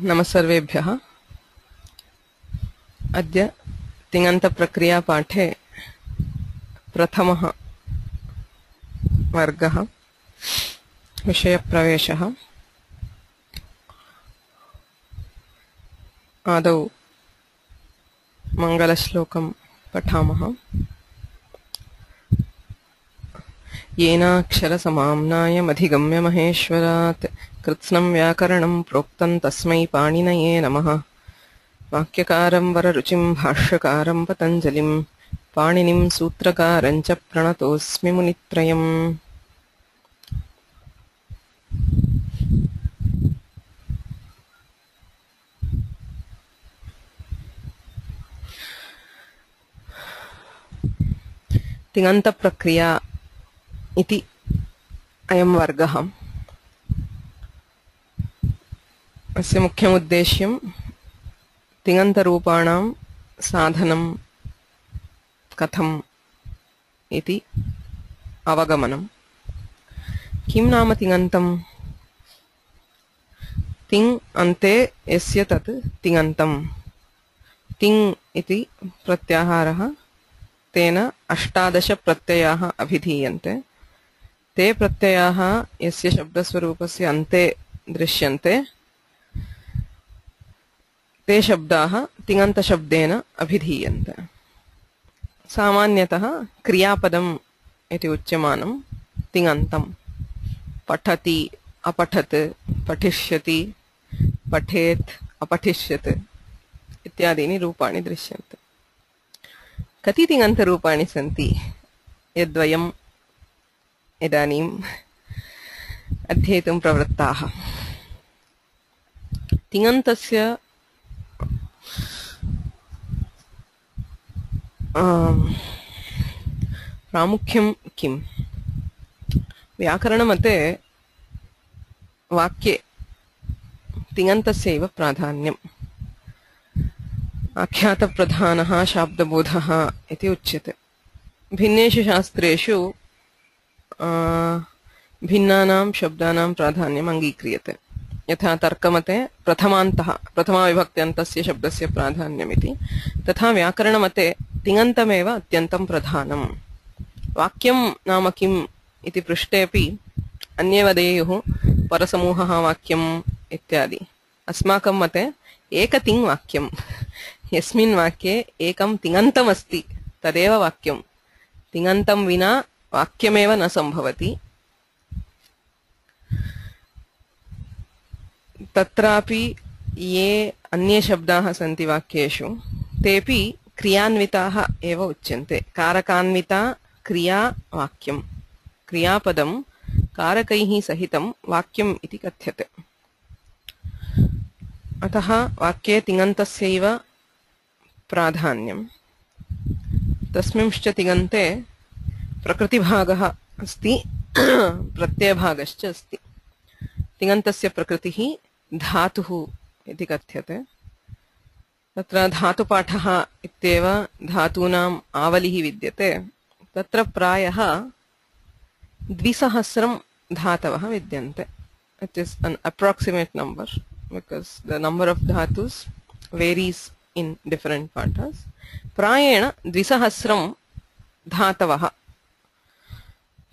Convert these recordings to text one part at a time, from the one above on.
नमस्सर्वेभ्यः। अद्य तिङन्तप्रक्रिया पाठे प्रथमः वर्गः विषयप्रवेशः। आदौ मङ्गलश्लोकं पठामः। येनाक्षरसमाम्नायमधिगम्य महेश्वरात् कृत्स्नं व्याकरणं प्रोक्तं तस्मै पाणिनये नमः। वाक्यकारं वररुचिं भाष्यकारं पतञ्जलिं पाणिनिं सूत्रकारं च प्रणतोऽस्मि मुनित्रयम्। तिङन्तप्रक्रिया इति अयं वर्गः। अस्य मुख्यमुद्देश्यं तिङन्तरूपाणां साधनं कथम् इति अवगमनम्। किं नाम तिङन्तं? तिङ् अन्ते यस्य तत् तिङन्तम्। तिङ् इति प्रत्याहारः, तेन 18 प्रत्ययाः अभिधीयन्ते। ते प्रत्ययाः यस्य शब्दस्वरूपस्य अन्ते दृश्यन्ते ते शब्दाः तिङन्तशब्देन अभिधीयन्ते। सामान्यतः क्रियापदम् इति उच्यमानं तिङन्तं। पठति, अपठत्, पठिष्यति, पठेत्, अपठिष्यत् इत्यादीनि रूपाणि दृश्यन्ते। कति तिङन्तरूपाणि सन्ति यद्वयम् इदानीम् अध्येतुं प्रवृत्ताः? तिङन्तस्य प्रामुख्यं किम्? व्याकरणमते वाक्ये तिङन्तस्यैव प्राधान्यम्। आख्यातप्रधानः शाब्दबोधः इति उच्यते। भिन्नेषु शास्त्रेषु भिन्नानां शब्दानां प्राधान्यम् अङ्गीक्रियते। यथा तर्कमते प्रथमान्तः, प्रथमाविभक्त्यन्तस्य शब्दस्य प्राधान्यमिति, तथा व्याकरणमते तिङन्तमेव अत्यन्तं प्रधानम्। वाक्यं नाम किम् इति पृष्टेऽपि अन्ये वदेयुः परसमूहः वाक्यम् इत्यादि। अस्माकं मते एकतिङ् वाक्यम्। यस्मिन् वाक्ये एकं तिङन्तमस्ति तदेव वाक्यम्। तिङन्तं विना वाक्यमेव न सम्भवति। तत्रापि ये अन्ये शब्दाः सन्ति वाक्येषु तेऽपि क्रियान्विताः एव उच्यन्ते। कारकान्विता क्रिया वाक्यम्। क्रियापदं कारकैः सहितं वाक्यम् इति कथ्यते। अतः वाक्ये तिङन्तस्यैव प्राधान्यम्। तस्मिंश्च तिङन्ते प्रकृतिभागः अस्ति, प्रत्ययभागश्च अस्ति। तिङन्तस्य प्रकृतिः धातुः इति कथ्यते। तत्र धातुपाठः इत्येव धातूनाम् आवलिः विद्यते। तत्र प्रायः 200 धातवः विद्यन्ते. It is an approximate number because the number of dhatus varies in different pathas. प्रायेण 200 धातवः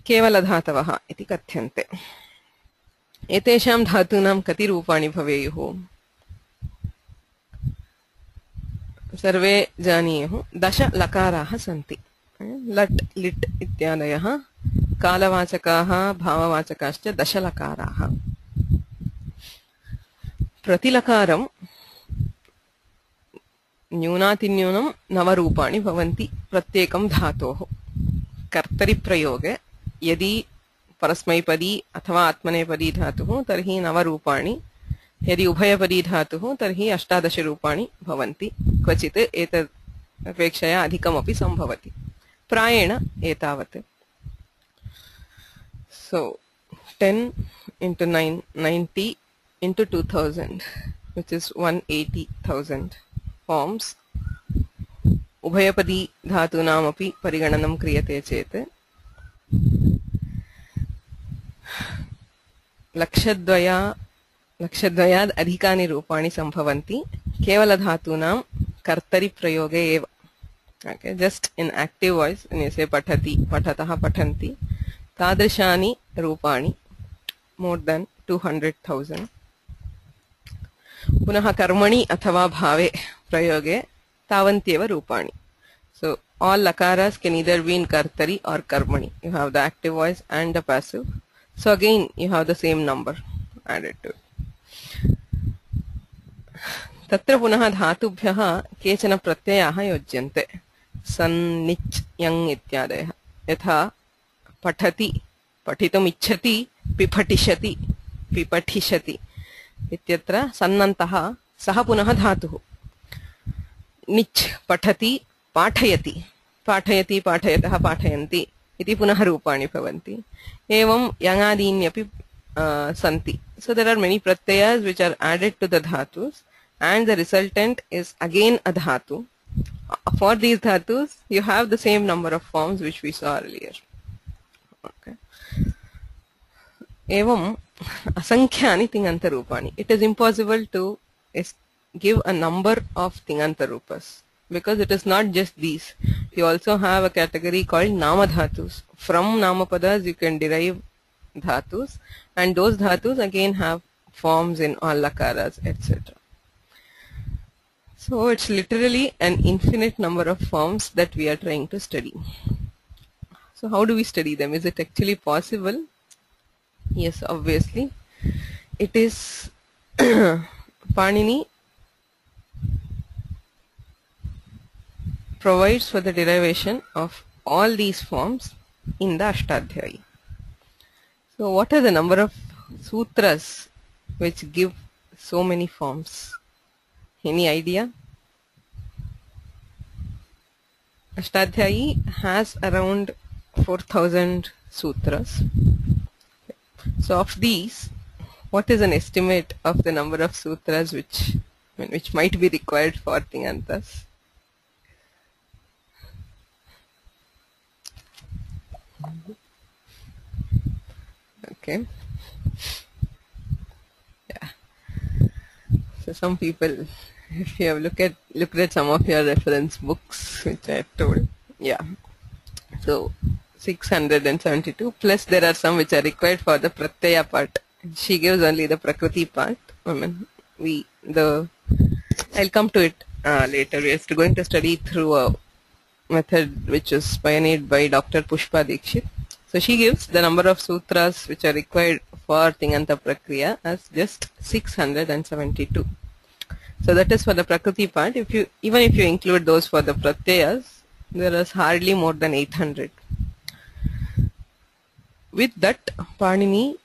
केवलधातवः इति कथ्यन्ते। एतेषां धातूनां कति रूपाणि भवेयुः? सर्वे जानीयुः 10 लकाराः सन्ति। लट्, लिट् इत्यादयः कालवाचकाः, भाववाचकाश्च 10 लकाराः। प्रतिलकारं न्यूनातिन्यूनं 9 रूपाणि भवन्ति प्रत्येकं धातोः। कर्तरिप्रयोगे यदि परस्मैपदी अथवा आत्मनेपदी धातुः तर्हि 9 रूपाणि, यदि उभयपदी धातुः तर्हि 18 रूपाणि भवन्ति। क्वचित् एतद् अपेक्षया अधिकमपि सम्भवति। प्रायेण एतावत्। So 10 into 9, 90 into 2000, which is 180,000 forms. उभयपदी धातूनामपि परिगणनं क्रियते चेत् 1,02,00,000 लक्षद्वयाद् अधिकानि रूपाणि सम्भवन्ति केवलधातूनां कर्तरि प्रयोगे एव. Okay, just in active voice when you say patati, patatah, patanti, tadrishani rupani, more than 200,000. Punaha karmani athava bhave prayoge tavantyeva rupani. So all lakaras can either be in kartari or karmani. You have the active voice and the passive. So again you have the same number added to it. Tatra punaha dhatubhyaha kechana pratyayaha yojyante. San, nich, yang ityadayah. Yatha pathati, pathitum ichhati, pipatishati, pipatishati. Ityatra sannantaha saha punaha dhatuh. Nich, pathati, pathayati, pathayati, pathayatah, pathayanti. Iti punaha rupani bhavanti. Evam yangadinyapi santi. So there are many pratyayas which are added to the dhatus, and the resultant is again a dhatu. For these dhatus, you have the same number of forms which we saw earlier. Okay. Evam asankhyaani tinganta rupani. It is impossible to give a number of tinganta rupas because it is not just these. You also have a category called nama dhatus. From namapadas you can derive dhatus, and those dhatus again have forms in all lakaras, etc. So it's literally an infinite number of forms that we are trying to study. So how do we study them? Is it actually possible? Yes, obviously. It is Panini provides for the derivation of all these forms in the Astadhyayi. So what are the number of sutras which give so many forms? Any idea? Astadhyayi has around 4,000 sutras. So of these, what is an estimate of the number of sutras which might be required for Tingantas? Okay. Yeah. So some people, if you have looked at some of your reference books, which I have told, yeah. So 672 plus there are some which are required for the pratyaya part. She gives only the prakriti part. I mean, I'll come to it later. We are going to study through a method which is pioneered by Dr. Pushpa Dikshit. So she gives the number of sutras which are required for Tinantaprakriya as just 672. So that is for the Prakriti part. Even if you include those for the Pratyayas, there is hardly more than 800. With that, Panini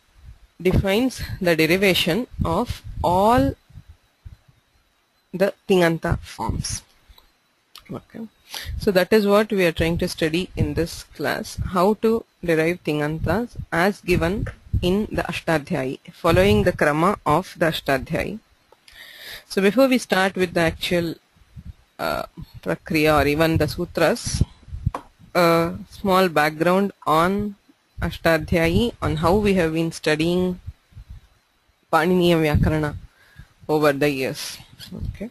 defines the derivation of all the Tinganta forms. Okay. So that is what we are trying to study in this class, how to derive Tingantas as given in the Astadhyayi, following the krama of the Astadhyayi. So before we start with the actual prakriya or even the sutras, a small background on Astadhyayi, on how we have been studying Paniniya Vyakarana over the years. Okay.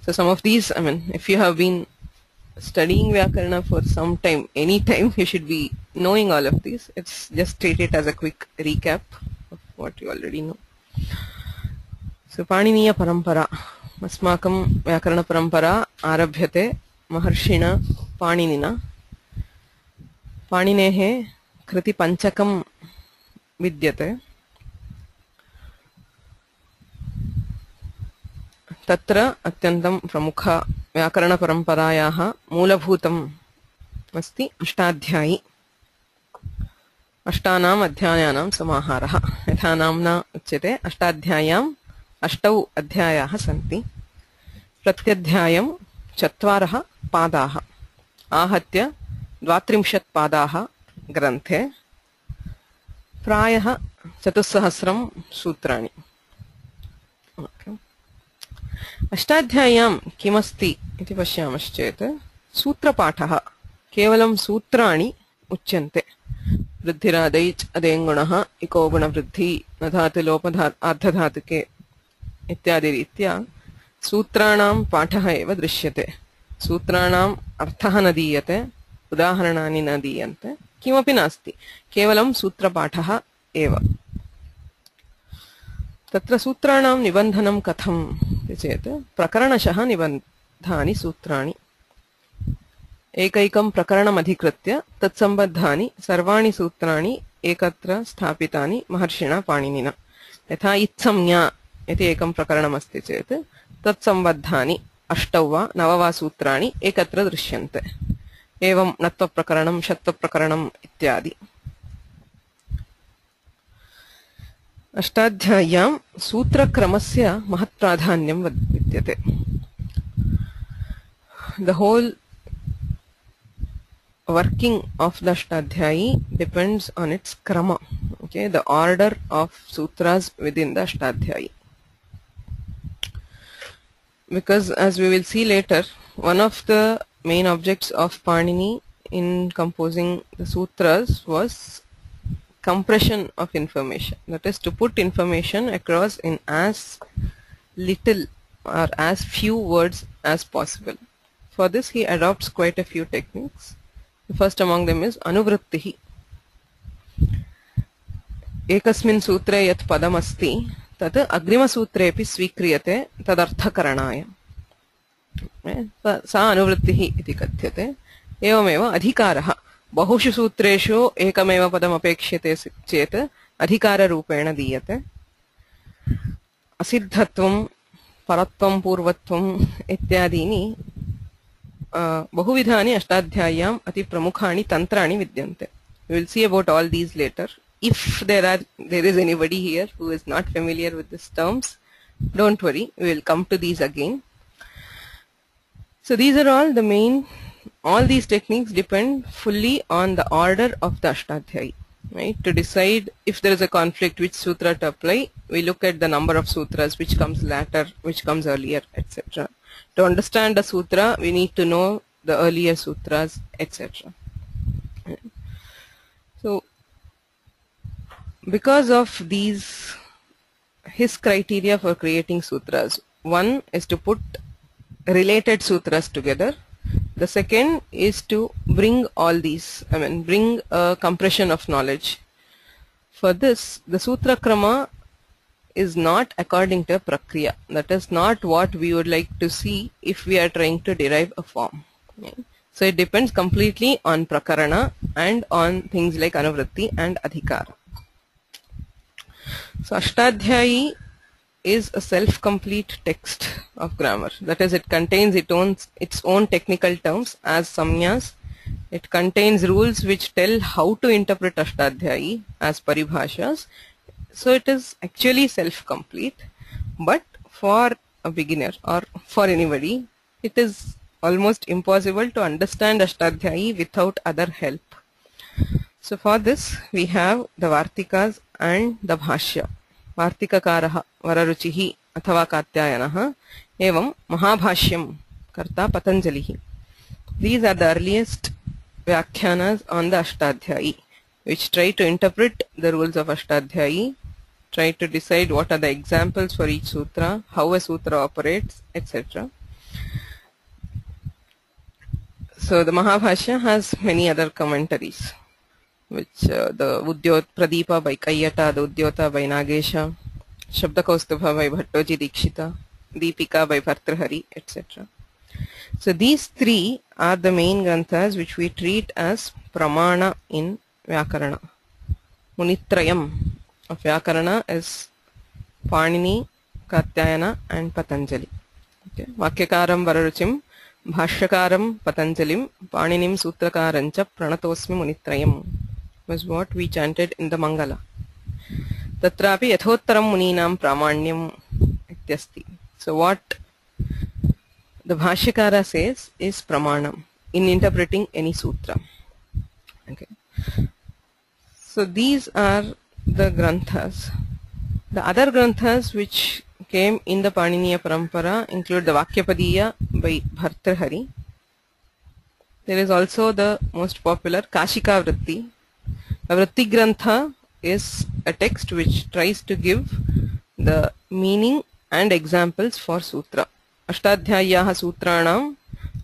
So some of these, I mean, if you have been studying Vyakarana for some time, any time, you should be knowing all of these. It's just treat it as a quick recap of what you already know. So Paniniya Parampara, Asmakam Vyakarana Parampara Arabhyate Maharshina Paninina Paninehe Kriti Panchakam Vidyate Tatra Atyantam Pramukha Vyakarana Paramparayaha Moolavhutam Asti Astadhyayi Ashtanam Adhyayanam Samaharaha Yatha namna uchyate Astadhyayam Ashtau Adhyayaha Santi Pratyadhyayam Chattvaraha Padaha Ahatya Dvatrimshat Padaha Granthe Prayaha Chatussahasram Sutrani. Okay. Ashtadhyayam kimasti iti pashyamaschet sutrapathaha kevalam sutrani uchyante वृद्धिरादैच अदेंगुणः इको गुण वृद्धि नधातु लोपधात आर्धधातुके इत्यादि रीत्या सूत्राणां पाठः एव दृश्यते. सूत्राणाम् अर्थः न दीयते, उदाहरणानि न दीयन्ते, किमपि नास्ति, केवलं सूत्रपाठः एव. तत्र सूत्राणां निबन्धनं कथम् इति चेत् प्रकरणशः निबन्धानि सूत्राणि. एकैकं प्रकरणमधिकृत्य तत्सम्बद्धानि सर्वाणि सूत्राणि एकत्र स्थापितानि महर्षिणा पाणिनिना. यथा इत्संज्ञा इति एकं प्रकरणमस्ति चेत् तत्सम्बद्धानि 8 वा 9 वा सूत्राणि एकत्र दृश्यन्ते. एवं णत्वप्रकरणं, षत्वप्रकरणम् इत्यादि. अष्टाध्याय्यां सूत्रक्रमस्य महत्प्राधान्यं विद्यते. The whole working of the Astadhyayi depends on its krama, okay, the order of sutras within the Astadhyayi. Because as we will see later, one of the main objects of Panini in composing the sutras was compression of information, that is to put information across in as little or as few words as possible. For this he adopts quite a few techniques. The first among them is anuvrittihi. Ekasmin sutre yat padam asti tat agrima sutrepi svikriyate tadarthakaranaaya. Sa anuvrittihi iti kathyate. एवमेव अधिकारः. बहुषु सूत्रेषु एकमेव पदम् अपेक्ष्यते चेत् अधिकाररूपेण दीयते. असिद्धत्वं, परत्वं, पूर्वत्वम् इत्यादीनि बहुविधानि अष्टाध्याय्याम् अति प्रमुखानि तन्त्राणि विद्यन्ते. We will see about all these later. If there is anybody here who is not familiar with these terms, don't worry, we will come to these again. So these are all the main. All these techniques depend fully on the order of the Ashtadhyayi. Right? To decide if there is a conflict, which sutra to apply, we look at the number of sutras, which comes later, which comes earlier, etc. To understand the sutra, we need to know the earlier sutras, etc. So, because of his criteria for creating sutras, one is to put related sutras together. The second is to bring all these, bring a compression of knowledge. For this, the Sutra Krama is not according to a Prakriya. That is not what we would like to see if we are trying to derive a form. Okay? So it depends completely on Prakarana and on things like Anuvritti and Adhikara. So Ashtadhyayi is a self-complete text of grammar. That is, it contains its own technical terms as samnyas. It contains rules which tell how to interpret Ashtadhyayi as paribhashas. So it is actually self-complete. But for a beginner or for anybody, it is almost impossible to understand Ashtadhyayi without other help. So for this, we have the Vartikas and the Bhashya. Vartikakaraha Vararuchihi Athava Katyayanaha Evam Mahabhashyam Karta Patanjalihi. These are the earliest Vyakhyanas on the Ashtadhyayi, which try to interpret the rules of Ashtadhyayi, try to decide what are the examples for each sutra, how a sutra operates, etc. So the Mahabhashya has many other commentaries, which the Pradeepa by Kayyata, the Udyota by Nagesha, Shabdakaustubha by Bhattoji Dikshita, Deepika by Bhartrhari, etc. So these three are the main granthas which we treat as pramana in Vyakarana. Munitrayam of Vyakarana is Panini, Katyayana and Patanjali. Okay. Vakyakaram Vararuchim, Bhashyakaram Patanjalim, Paninim Sutrakarancha Pranatosmi Munitrayam was what we chanted in the Mangala. Tatrapi yathottaram muninam pramanyam ityasti. So what the Bhashyakara says is pramanam in interpreting any sutra. Okay. So these are the granthas. The other granthas which came in the Paniniya Parampara include the Vakyapadiya by Bhartrhari. There is also the most popular Kashika Vritti. A Vritti Grantha is a text which tries to give the meaning and examples for sutra. Ashtadhyayaः सूत्राणाम्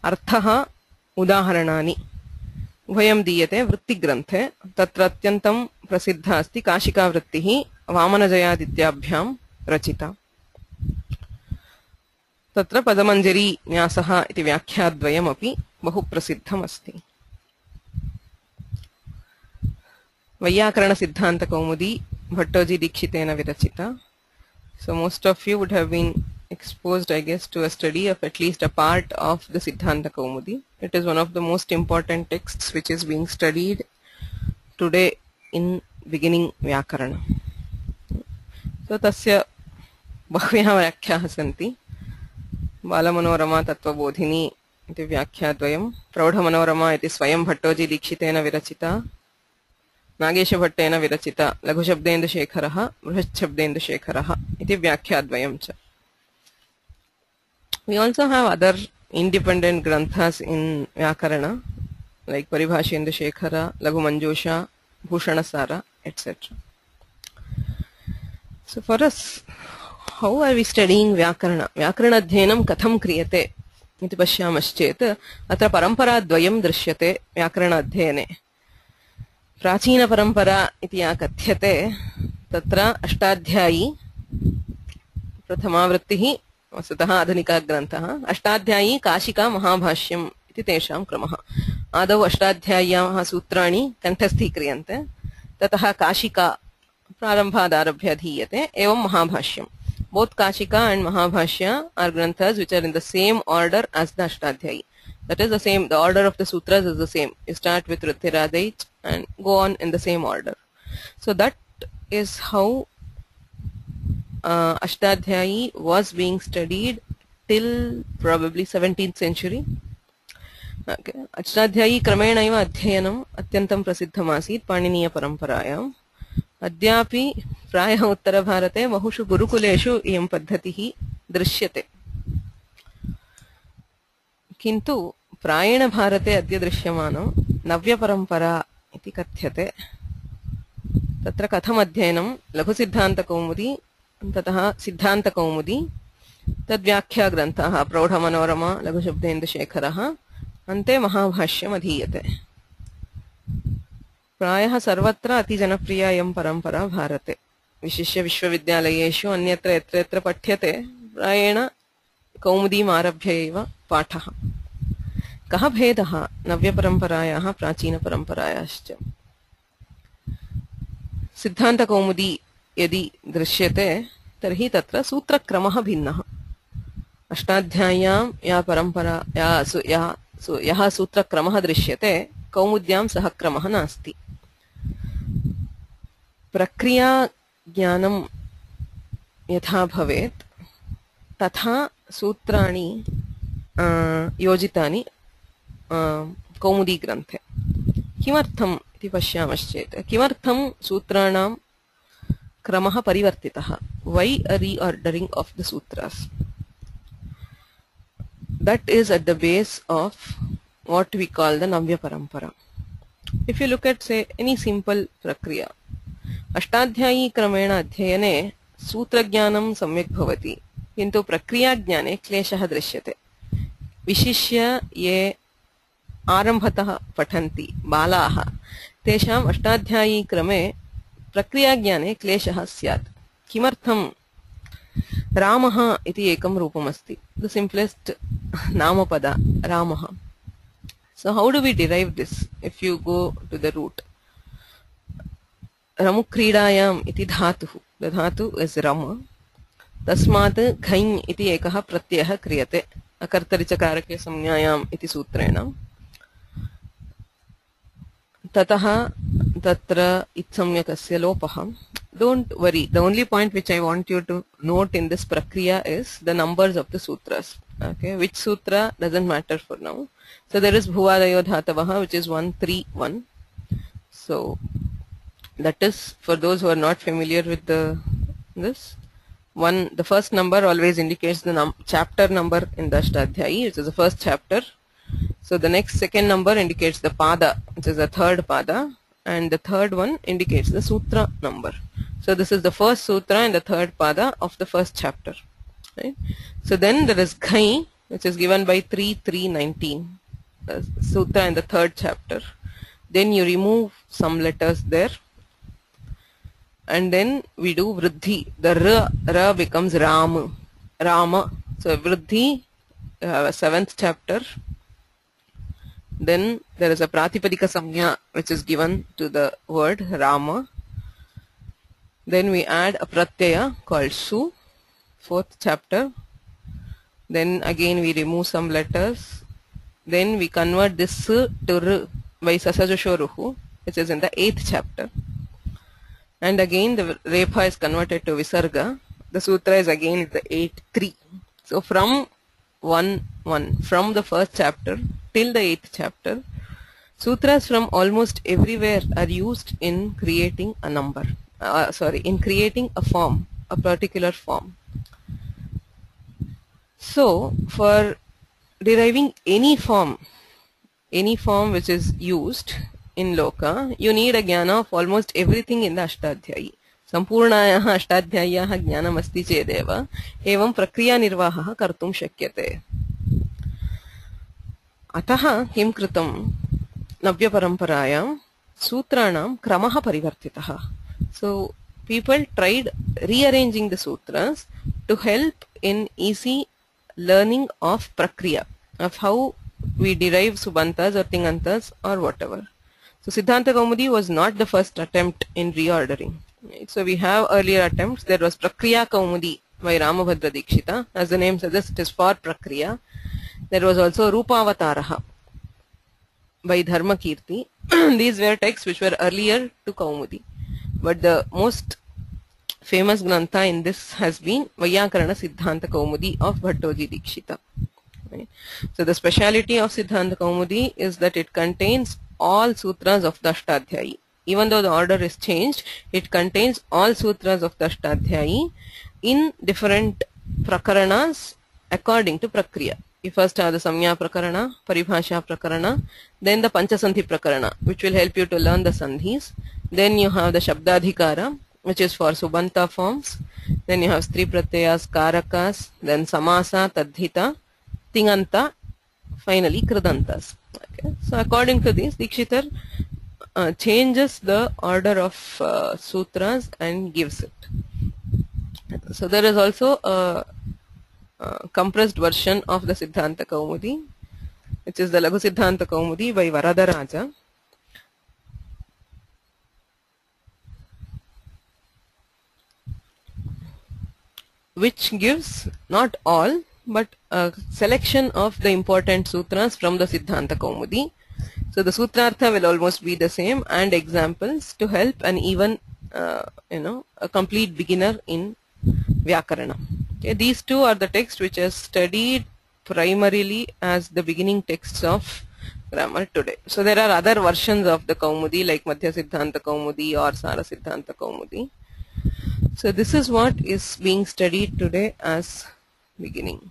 अर्थः उदाहरणानि उभयं दीयते वृत्तिग्रन्थे. तत्र अत्यन्तं प्रसिद्धा अस्ति काशिका वृत्तिः वामनजयादित्याभ्यां रचिता. तत्र पदमञ्जरी न्यासः इति व्याख्याद्वयमपि बहु प्रसिद्धमस्ति. वैयाकरणसिद्धान्तकौमुदी Bhattoji दीक्षितेन विरचिता. So most of you would have been exposed, I guess, to a study of at least a part of the Siddhanta Kaumudi. It is one of the most important texts which is being studied today in beginning Vyakarana. So tasya bahvyaः व्याख्याः सन्ति. बालमनोरमा तत्त्वबोधिनी इति व्याख्याद्वयं, प्रौढमनोरमा इति स्वयं भट्टोजी दीक्षितेन विरचिता, नागेशभट्टेन विरचिता लघुशब्देन्दुशेखरः बृहच्छब्देन्दुशेखरः इति व्याख्याद्वयं च. We also have other independent granthas in Vyakarana like Paribhashendushekara, Laghumanjusha, Bhushanasara, etc. So for us, how are we studying Vyakarana? Vyakarana adhyanam katham kriyate iti pashyamaschet atra parampara dvayam drishyate Vyakarana adhyane. प्राचीन परंपरा इति या कथ्यते तत्र अष्टाध्यायी प्रथमा वृत्तिः वस्तुतः आधुनिकः ग्रन्थः. अष्टाध्यायी काशिका महाभाष्यम् इति तेषां क्रमः. आदौ अष्टाध्याय्याः सूत्राणि कण्ठस्थीक्रियन्ते, ततः काशिका प्रारम्भादारभ्य अधीयते, एवं महाभाष्यम्. Both Kashika and Mahabhashya are granthas which are in the same order as the Ashtadhyayi. That is the same, the order of the sutras is the same. You start with Vrithiradait and go on in the same order. So that is how Ashtadhyayi was being studied till probably 17th century. Okay. Ashtadhyayi kramena eva adhyayanam atyantam prasiddham asit Paniniya paramparayam. अद्यापि प्रायः उत्तरभारते बहुषु गुरुकुलेषु इयं पद्धतिः दृश्यते. किन्तु प्रायेण भारते अद्य दृश्यमानं नव्यपरम्परा इति कथ्यते. तत्र कथम् अध्ययनं? लघुसिद्धान्तकौमुदी, ततः सिद्धान्तकौमुदी, तद्व्याख्याग्रन्थाः प्रौढमनोरमा, लघुशब्देन्दुशेखरः, अन्ते महाभाष्यम् अधीयते. प्रायः सर्वत्र अतिजनप्रिया इयं परम्परा भारते. विशिष्य विश्वविद्यालयेषु अन्यत्र यत्र यत्र पठ्यते प्रायेण कौमुदीम् आरभ्य एव पाठः. कः भेदः नव्यपरम्परायाः प्राचीनपरम्परायाश्च? सिद्धान्तकौमुदी यदि दृश्यते तर्हि तत्र सूत्रक्रमः भिन्नः. अष्टाध्याय्यां या परम्परा यः सूत्रक्रमः दृश्यते कौमुद्यां सः क्रमः नास्ति. प्रक्रिया ज्ञानं यथा भवेत् तथा सूत्राणि योजितानि कौमुदी ग्रन्थे. किमर्थम् इति पश्यामश्चेत् किमर्थं सूत्राणां क्रमः परिवर्तितः? Why a reordering of the sutras? That is at the base of what we call the Navya Parampara. If you look at, say, any simple prakriya, Ashtadhyayi क्रमेण अध्ययने सूत्रज्ञानं सम्यक् भवति, किन्तु प्रक्रियाज्ञाने क्लेशः दृश्यते. विशिष्य ये आरम्भतः पठन्ति बालाः, तेषाम् अष्टाध्यायी क्रमे प्रक्रियाज्ञाने क्लेशः स्यात्. किमर्थं? रामः इति एकं रूपमस्ति, the simplest नामपद रामः. So how do we derive this? If you go to the root, रमुक्रीडायाम् इति धातुः, the dhatu is ram, तस्मात् घञ् इति एकः प्रत्ययः क्रियते अकर्तरिचकारके संज्ञायाम् इति सूत्रेण. ततः तत्र इत्संज्ञकस्य लोपः. Don't worry, the only point which I want you to note in this prakriya is the numbers of the sutras. Okay, which sutra doesn't matter for now. So there is bhuvadayo dhatavaha, which is 131. So that is for those who are not familiar with this one. The first number always indicates the chapter number in the Ashtadhyayi, which is the first chapter. So the next second number indicates the pada, which is the third pada, and the third one indicates the sutra number. So this is the first sutra and the third pada of the first chapter. Right? So then there is Ghai, which is given by 3.3.19, the Sutra in the third chapter. Then you remove some letters there, and then we do Vriddhi. The Ra becomes Ram, Rama. So Vriddhi, you have a seventh chapter. Then there is a Pratipadika Samya which is given to the word Rama. Then we add a Pratyaya called Su, fourth chapter. Then again we remove some letters. Then we convert this S to R by Sasajoshoruhu, which is in the eighth chapter. And again the Repa is converted to Visarga. The Sutra is again the 8.3. So from 1.1, from the first chapter till the 8th chapter, sutras from almost everywhere are used in creating a number. In creating a form, a particular form. So for deriving any form which is used in Loka, you need a jnana of almost everything in the Astadhyayi. Sampurnayaha Astadhyayaha jnanam asti chedeva evam prakriya nirvahaha kartum shakyate. Ataha kim kritam navya paramparayam sutranam kramaha parivartitaha. So people tried rearranging the sutras to help in easy learning of prakriya, of how we derive subantas or tingantas or whatever. So Siddhanta Kaumudi was not the first attempt in reordering. Right? So we have earlier attempts. There was Prakriya Kaumudi by Ramabhadra Dikshita. As the name suggests, it is for Prakriya. There was also Rupavataraha by Dharmakirti. These were texts which were earlier to Kaumudi. But the most famous grantha in this has been Vyakarana Siddhanta Kaumudi of Bhattoji Dikshita. Right? So the speciality of Siddhanta Kaumudi is that it contains all sutras of the Astadhyayi. Even though the order is changed, it contains all sutras of the Astadhyayi in different prakaranas according to Prakriya. You first have the Samya Prakarana, Paribhasha Prakarana, then the Panchasandhi Prakarana, which will help you to learn the Sandhis. Then you have the Shabdadhikara, which is for Subanta forms. Then you have Stri Pratyayas, Karakas, then Samasa, Tadhita, Tinganta, finally Kridantas. Okay. So according to this, Dikshitar changes the order of sutras and gives it. So there is also a compressed version of the Siddhanta Kaumudi, which is the Laghu Siddhanta Kaumudi by Varadaraja. Which gives not all but a selection of the important sutras from the Siddhanta Kaumudi. So the Sutrartha will almost be the same, and examples to help an even a complete beginner in Vyakarana. Okay, these two are the texts which are studied primarily as the beginning texts of grammar today. So there are other versions of the Kaumudi like Madhya Siddhanta Kaumudi or Sara Siddhanta Kaumudi. So this is what is being studied today as beginning.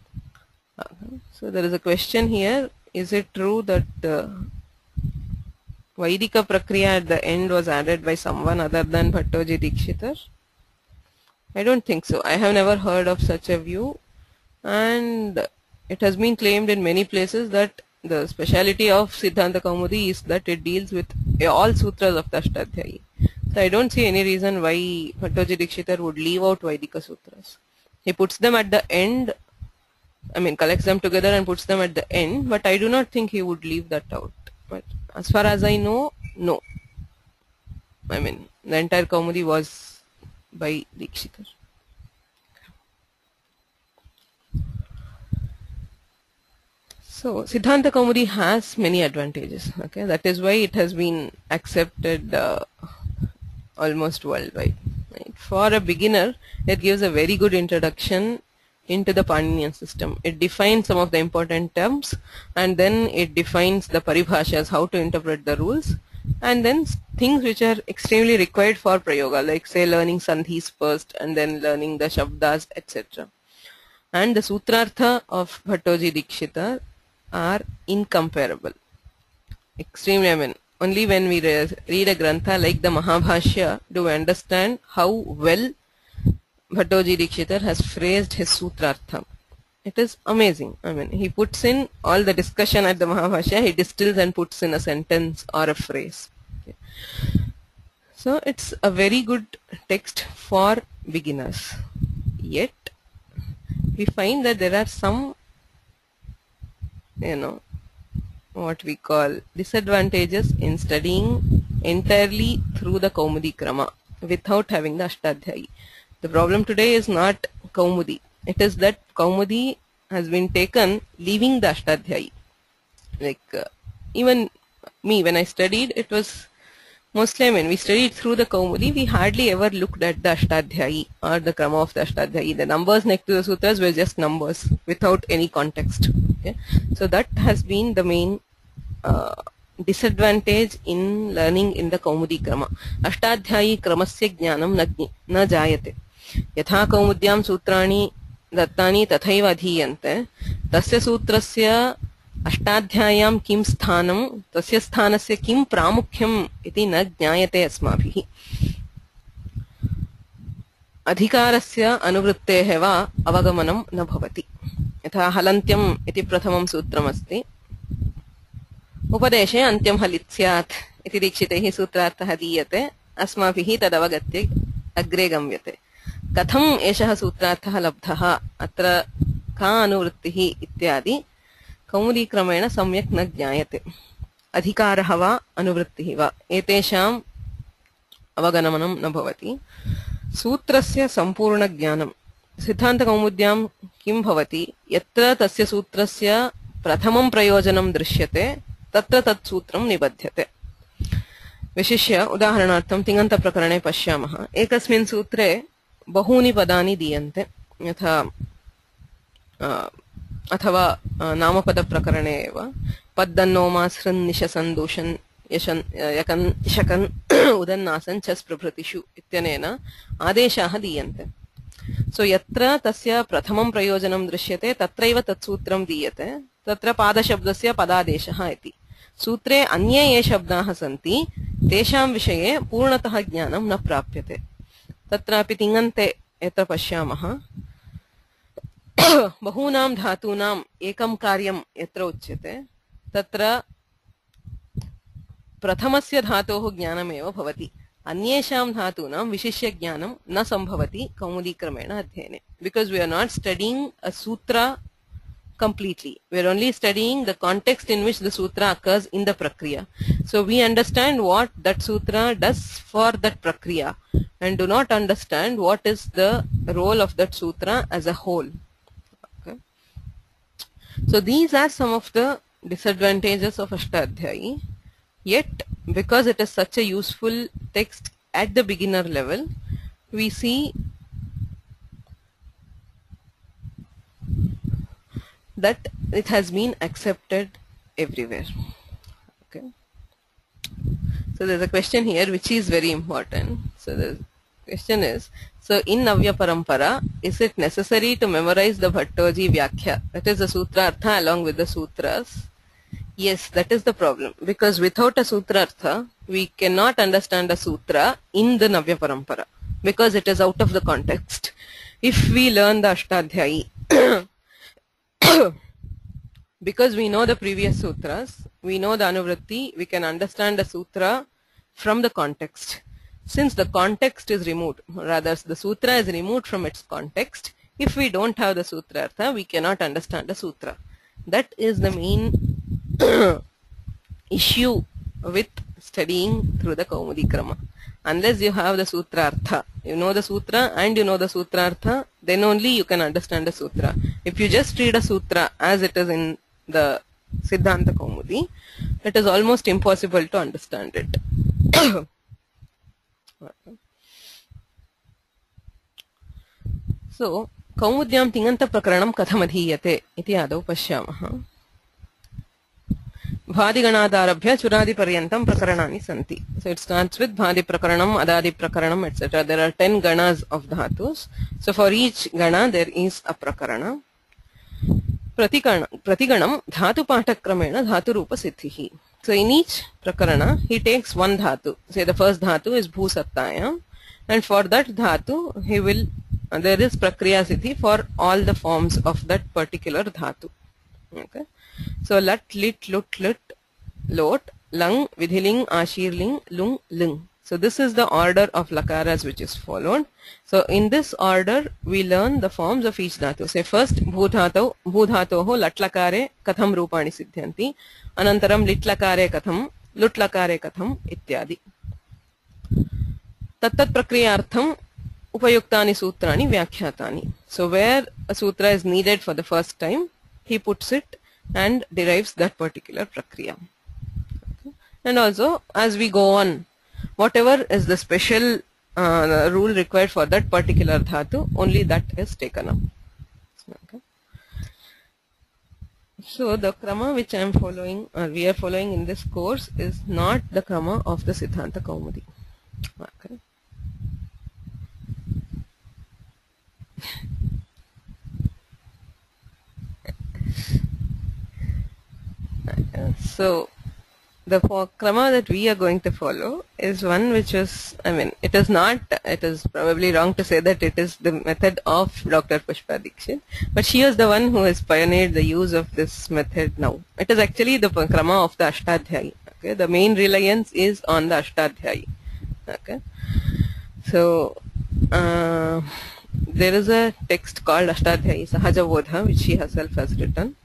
So there is a question here. Is it true that Vaidika Prakriya at the end was added by someone other than Bhattoji Dikshitar? I don't think so. I have never heard of such a view, and it has been claimed in many places that the speciality of Siddhanta Kaumudi is that it deals with all sutras of the Astadhyayi. So I don't see any reason why Bhattoji Dikshitar would leave out Vaidika sutras. He puts them at the end, collects them together and puts them at the end, but I do not think he would leave that out. But as far as I know, no. The entire Kaumudi was by Dikshitar. So Siddhanta Kaumudi has many advantages. Okay, that is why it has been accepted almost worldwide. Right? For a beginner, it gives a very good introduction into the Paninian system. It defines some of the important terms, and then it defines the paribhashas, how to interpret the rules, and then things which are extremely required for prayoga, like say learning sandhis first and then learning the shabdas, etc. And the Sutrartha of Bhattoji Dikshitar are incomparable. Extremely, only when we read a grantha like the Mahabhashya do we understand how well Bhattoji Dikshitar has phrased his Sutrartha. It is amazing. I mean, he puts in all the discussion at the Mahabhashya, he distills and puts in a sentence or a phrase. Okay. So it's a very good text for beginners. Yet, we find that there are some, what we call disadvantages in studying entirely through the Kaumudi Krama without having the Astadhyayi. The problem today is not Kaumudi. It is that Kaumudi has been taken leaving the Astadhyayi. Like even me, when I studied, it was mostly, we studied through the Kaumudi, we hardly ever looked at the Astadhyayi or the Krama of the Astadhyayi. The numbers next to the sutras were just numbers without any context. Okay? So that has been the main disadvantage in learning in the Kaumudi Krama. Astadhyayi Kramasya Jnanam na jayate. Yatha Kaumudyam Sutrani Dattani Tathaiva Adhiyante. Tasya Sutrasya Astadhyayam kim sthanam tasya sthanasya kim pramukhyam iti na jnayate asmabhihi. Adhikarasya anuvrittehe va avagamanam na bhavati. Yatha halantyam iti prathamam sutram asti. Upadeshe antyam halitsyat iti dikshitehi sutrartha diyate asmabhihi tadavagatye agre gamyate. Katham eshaha sutrartha labdhaha atra ka anuvrittihi ityadi Kaumudi Kramena samyak na jnayate. Adhikaraha va anuvrittihi va etesham avaganamanam na bhavati. Sutrasya sampurna jnanam. Siddhanta Kaumudyam kim bhavati yatra tasya sutrasya prathamam prayojanam drishyate tatra tat sutram nibadhyate. Vishishya udaharanartham Tinantaprakrane pashyamaha. Ekasmin sutre bahuni padani diyante. Yatha अथवा नामपद प्रकरणे एव पद्दन्नोमासृन् निशसन् दोषन् यशन् यकन् शकन् उदन्नासन् चस् प्रभृतिषु इत्यनेन आदेशाः दीयन्ते. सो यत्र तस्य प्रथमं प्रयोजनं दृश्यते तत्रैव तत्सूत्रं दीयते. तत्र पादशब्दस्य पदादेशः इति. सूत्रे अन्ये ये शब्दाः सन्ति तेषां विषये पूर्णतः ज्ञानं न प्राप्यते. तत्रापि तिङन्ते यत्र पश्यामः बहूनां धातूनाम् एकं कार्यं यत्र उच्यते तत्र प्रथमस्य धातोः ज्ञानमेव भवति. अन्येषां धातूनां विशिष्य ज्ञानं न सम्भवति कौमुदीक्रमेण अध्ययने. Because we are not studying a sutra completely. We are only studying the context in which the sutra occurs in the prakriya. So we understand what that sutra does for that prakriya and do not understand what is the role of that sutra as a whole. So these are some of the disadvantages of Astadhyayi. Yet, because it is such a useful text at the beginner level, we see that it has been accepted everywhere. Okay. So there's a question here which is very important. So the question is, so in Navya Parampara, is it necessary to memorize the Bhattoji Vyakhya, that is the Sutra Artha along with the Sutras? Yes, that is the problem. Because without a Sutra Artha, we cannot understand a Sutra in the Navya Parampara. Because it is out of the context. If we learn the Astadhyayi, because we know the previous Sutras, we know the Anuvritti, we can understand the Sutra from the context. Since the context is removed, rather the sutra is removed from its context, if we don't have the sutra artha, we cannot understand the sutra. That is the main issue with studying through the Kaumudi Krama. Unless you have the sutra artha, you know the sutra and you know the sutra artha, then only you can understand the sutra. If you just read a sutra as it is in the Siddhanta Kaumudi, it is almost impossible to understand it. So, Kaumudyam Tinantaprakranam katham adhiyate iti adau pashyamaha. Bhadiganādarabhya churadi paryantam prakaranani santi. So it starts with Bhadi prakaranam, Adadi prakaranam, etc. There are 10 ganas of dhatus. So for each gana there is a prakarana. Pratiganam dhatu pathakramena dhatu rupa siddhihi. So in each prakarana he takes one dhatu. Say the first dhatu is bhusattaya, and for that dhatu he will there is prakriya siddhi for all the forms of that particular dhatu. Okay. So lat, lit, lut, lit, lot, lang, vidhiling, ashirling, lung, ling. So this is the order of lakaras which is followed. So in this order we learn the forms of each dhatu. Say first bhudhatoho latlakare katham rupani siddhyanti, anantaram litlakare katham, lutlakare katham ityadi. Tattat prakriyartham upayuktani sutrani vyakhyatani. So where a sutra is needed for the first time, he puts it and derives that particular prakriya. Okay. And also as we go on, whatever is the special rule required for that particular dhatu, only that is taken up. Okay. So the krama which I am following, or we are following in this course, is not the krama of the Siddhanta Kaumudi. Okay. So the krama that we are going to follow is one which is, it is probably wrong to say that it is the method of Dr. Pushpa Dikshit, but she was the one who has pioneered the use of this method now. It is actually the krama of the Astadhyayi. Okay, the main reliance is on the Astadhyayi. Okay, so there is a text called Astadhyayi Sahajabodha which she herself has written.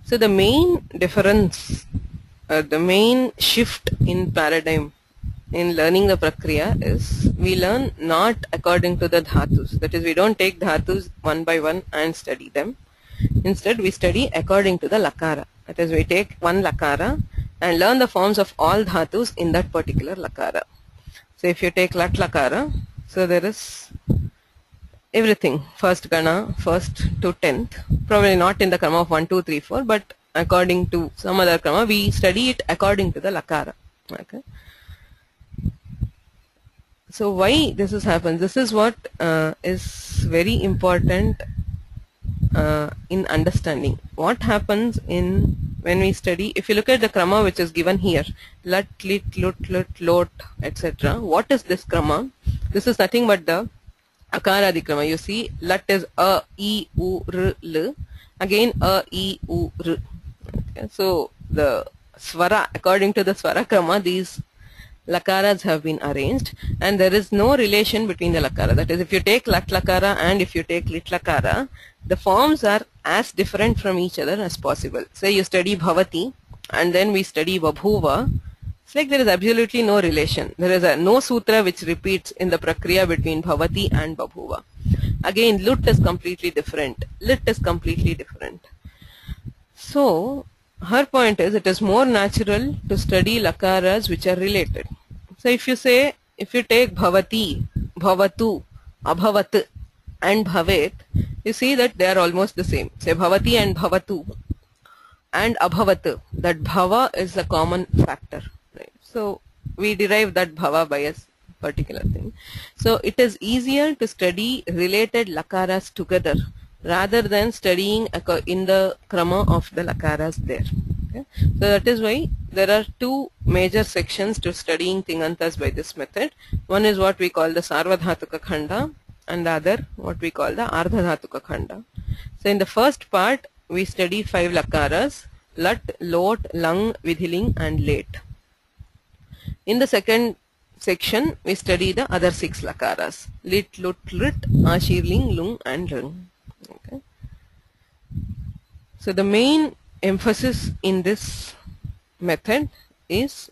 So the main difference, the main shift in paradigm in learning the prakriya is we learn not according to the dhatus. That is, we don't take dhatus one by one and study them. Instead, we study according to the lakara. That is, we take one lakara and learn the forms of all dhatus in that particular lakara. So if you take lat lakara, so there is everything, first gana, first to 10th, probably not in the krama of 1, 2, 3, 4, but according to some other krama, we study it according to the lakara. Okay. So why this happens? This is what is very important in understanding. What happens when we study, if you look at the krama which is given here, lat, lit, lut, lut, lot, etc. What is this krama? This is nothing but the akara krama. You see, lat is a, e, u, r, l. Again a, e, u, r. Okay. So the swara, according to the swara krama, these lakaras have been arranged, and there is no relation between the lakara. That is, if you take lat lakara and if you take lit lakara, the forms are as different from each other as possible. Say you study bhavati and then we study babhuva, it's like there is absolutely no relation. There is no sutra which repeats in the prakriya between bhavati and babhuva. Again, lut is completely different, lit is completely different. So her point is, it is more natural to study lakaras which are related. So if you say, if you take bhavati, bhavatu, abhavat and bhavet, you see that they are almost the same. Say bhavati and bhavatu and abhavat, that bhava is a common factor. Right? So we derive that bhava by a particular thing. So it is easier to study related lakaras together rather than studying in the krama of the lakaras there. Okay? So that is why there are two major sections to studying Tinantas by this method. One is what we call the Sarvadhatuka Khanda, and the other what we call the Ardhadhatuka Khanda. So in the first part we study 5 lakaras, lat, lot, lang, vidhiling and late. In the second section we study the other 6 lakaras, lit, lut, lit, ashirling, lung and rung. Okay. So the main emphasis in this method is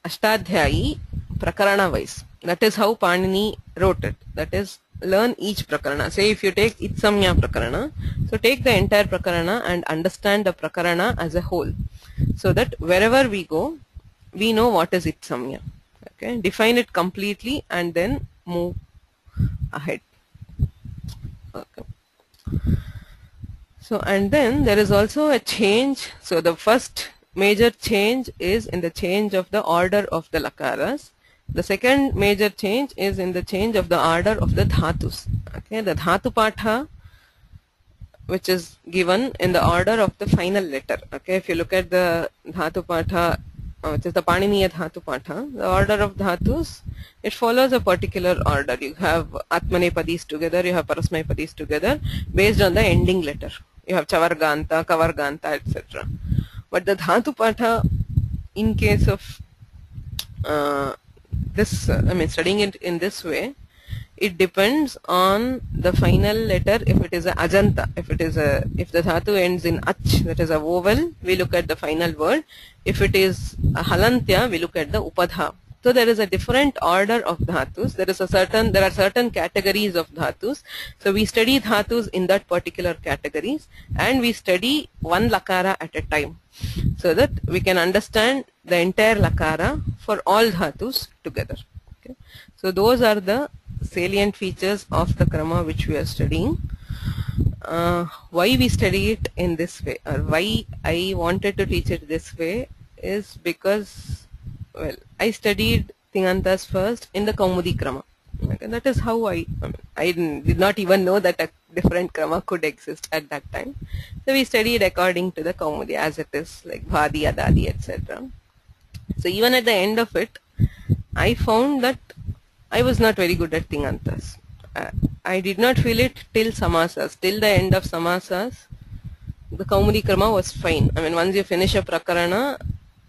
Astadhyayi prakarana wise. That is how Panini wrote it. That is, learn each prakarana. Say if you take Itsamya prakarana, so take the entire prakarana and understand the prakarana as a whole, so that wherever we go, we know what is Itsamya. Okay, define it completely and then move ahead. Okay. So and then there is also a change. So the first major change is in the change of the order of the lakaras. The second major change is in the change of the order of the dhatus. Okay, the dhatu patha, which is given in the order of the final letter. Okay, if you look at the dhatu patha which is the Paniniya Dhatu Patha, the order of Dhatus, it follows a particular order. You have Atmanepadis together, you have Parasmaipadis together, based on the ending letter. You have Chavarganta, Kavarganta, etc. But the Dhatu Patha, in case of studying it in this way, it depends on the final letter. If it is a ajanta, if the dhatu ends in ach, that is a vowel, we look at the final word. If it is a halantya, we look at the upadha. So there is a different order of dhatus. There are certain categories of dhatus. So we study dhatus in that particular categories, and we study one lakara at a time, so that we can understand the entire lakara for all dhatus together. Okay. So those are the salient features of the krama which we are studying. Why we study it in this way, or why I wanted to teach it this way, is because, well, I studied Tinantas first in the Kaumudi krama. Okay, that is how I did not even know that a different krama could exist at that time. So we studied according to the Kaumudi as it is, like Bhadi, Adadi, etc. So even at the end of it, I found that I was not very good at Tinantas. I did not feel it till Samasas. Till the end of Samasas, the Kaumudi krama was fine. Once you finish a prakarana,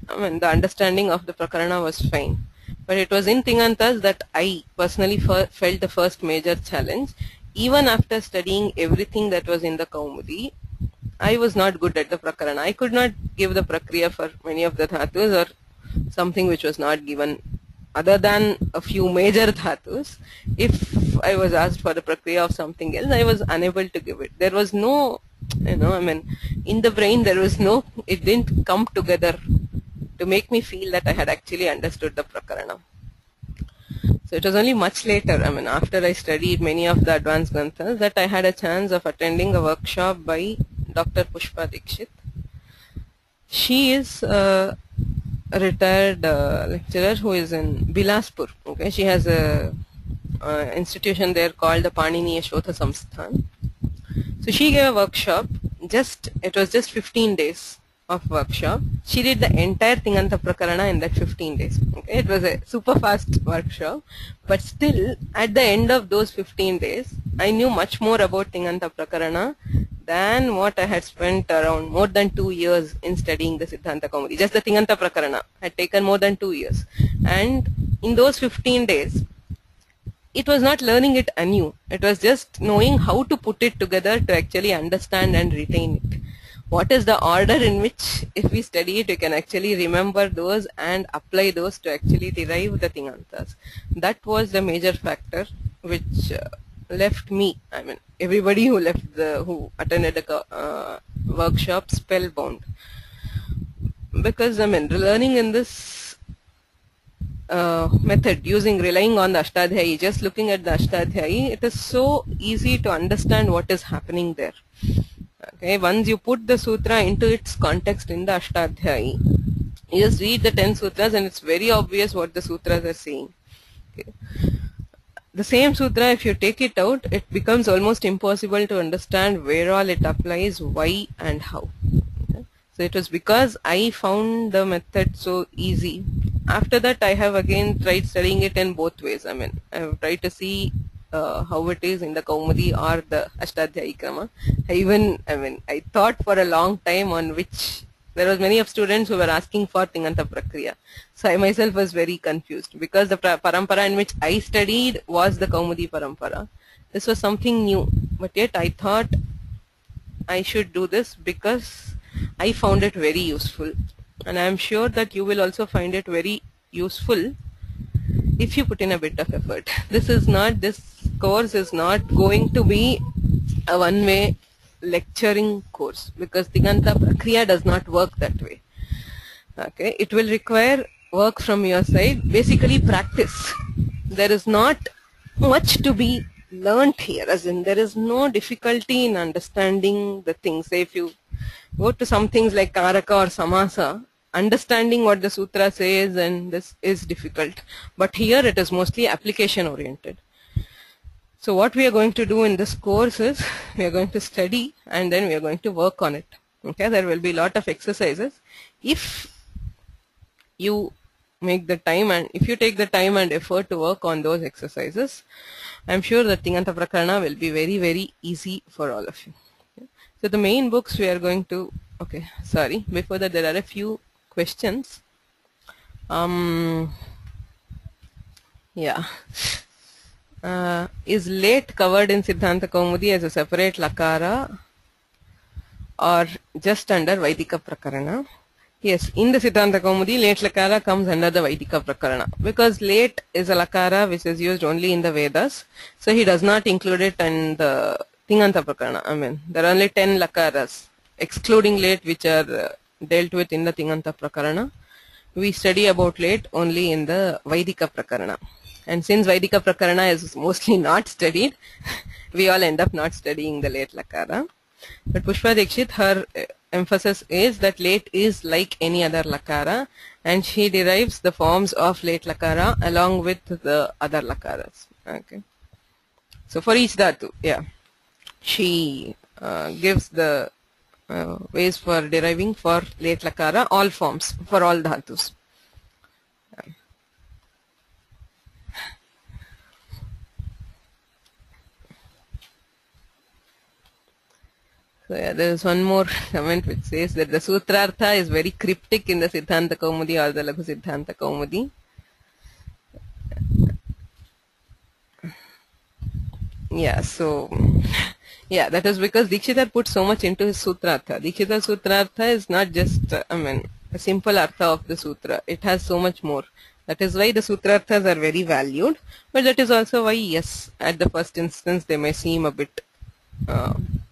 the understanding of the prakarana was fine. But it was in Tinantas that I personally felt the first major challenge. Even after studying everything that was in the Kaumudi, I was not good at the prakarana. I could not give the prakriya for many of the dhatus, or something which was not given. Other than a few major dhatus, if I was asked for the prakriya of something else, I was unable to give it. There was no, in the brain there was no, it didn't come together to make me feel that I had actually understood the prakarana. So it was only much later, after I studied many of the advanced granthas, that I had a chance of attending a workshop by Dr. Pushpa Dikshit. She is a retired lecturer who is in Bilaspur. Okay, she has a institution there called the Paniniya Shodha Samsthan. So she gave a workshop. It was just 15 days of workshop. She did the entire Tinantaprakarana in that 15 days. Okay, it was a super fast workshop, but still at the end of those 15 days, I knew much more about Tinantaprakarana than what I had spent around more than 2 years in studying the Siddhanta Kaumudi. Just the Tinanta Prakarana had taken more than 2 years. And in those 15 days, it was not learning it anew. It was just knowing how to put it together to actually understand and retain it. What is the order in which, if we study it, we can actually remember those and apply those to actually derive the Tinantas. That was the major factor which left me, everybody who attended the workshop, spellbound. Because learning in this method, relying on the Astadhyayi, just looking at the Astadhyayi, it is so easy to understand what is happening there. Okay, once you put the sutra into its context in the Astadhyayi, you just read the 10 sutras and it's very obvious what the sutras are saying. Okay. The same sutra, if you take it out, it becomes almost impossible to understand where all it applies, why and how. Okay. So it was because I found the method so easy. After that, I have again tried studying it in both ways. I have tried to see how it is in the Kaumudi or the Astadhyayi Krama. I thought for a long time on which. There was many of students who were asking for Tinantaprakriya. So I myself was very confused because the parampara in which I studied was the Kaumudi parampara. This was something new, but yet I thought I should do this because I found it very useful. And I am sure that you will also find it very useful if you put in a bit of effort. This course is not going to be a one-way lecturing course, because Tinantaprakriya does not work that way. Okay, it will require work from your side, basically practice. There is not much to be learnt here, as in there is no difficulty in understanding the things. Say if you go to some things like Karaka or Samasa, understanding what the sutra says and this is difficult, but here it is mostly application oriented. So what we are going to do in this course is we are going to study and then we are going to work on it. Okay, there will be a lot of exercises. If you make the time, and if you take the time and effort to work on those exercises, I'm sure that Tinantaprakriya will be very, very easy for all of you. So the main books we are going to, okay, sorry, before that there are a few questions. Yeah. Is late covered in Siddhanta Kaumudi as a separate lakara or just under Vaidika Prakarana? Yes, in the Siddhanta Kaumudi, late lakara comes under the Vaidika Prakarana because late is a lakara which is used only in the Vedas, so he does not include it in the Tinantaprakriya. I mean, there are only 10 lakaras, excluding late, which are dealt with in the Tinantaprakriya. We study about late only in the Vaidika Prakarana. And since Vaidika Prakarana is mostly not studied, we all end up not studying the late lakara. But Pushpa Dikshit, her emphasis is that late is like any other lakara, and she derives the forms of late lakara along with the other lakaras. Okay. So for each dhatu, yeah, she gives the ways for deriving for late lakara, all forms, for all dhatus. So yeah, there is one more comment which says that the Sutrartha is very cryptic in the Siddhanta Kaumudi or the Laghu Siddhanta Kaumudi. Yeah, so yeah, that is because Dikshitar put so much into his Sutrartha. Dikshitar Sutrartha is not just, a simple artha of the Sutra. It has so much more. That is why the Sutrarthas are very valued, but that is also why, yes, at the first instance they may seem a bit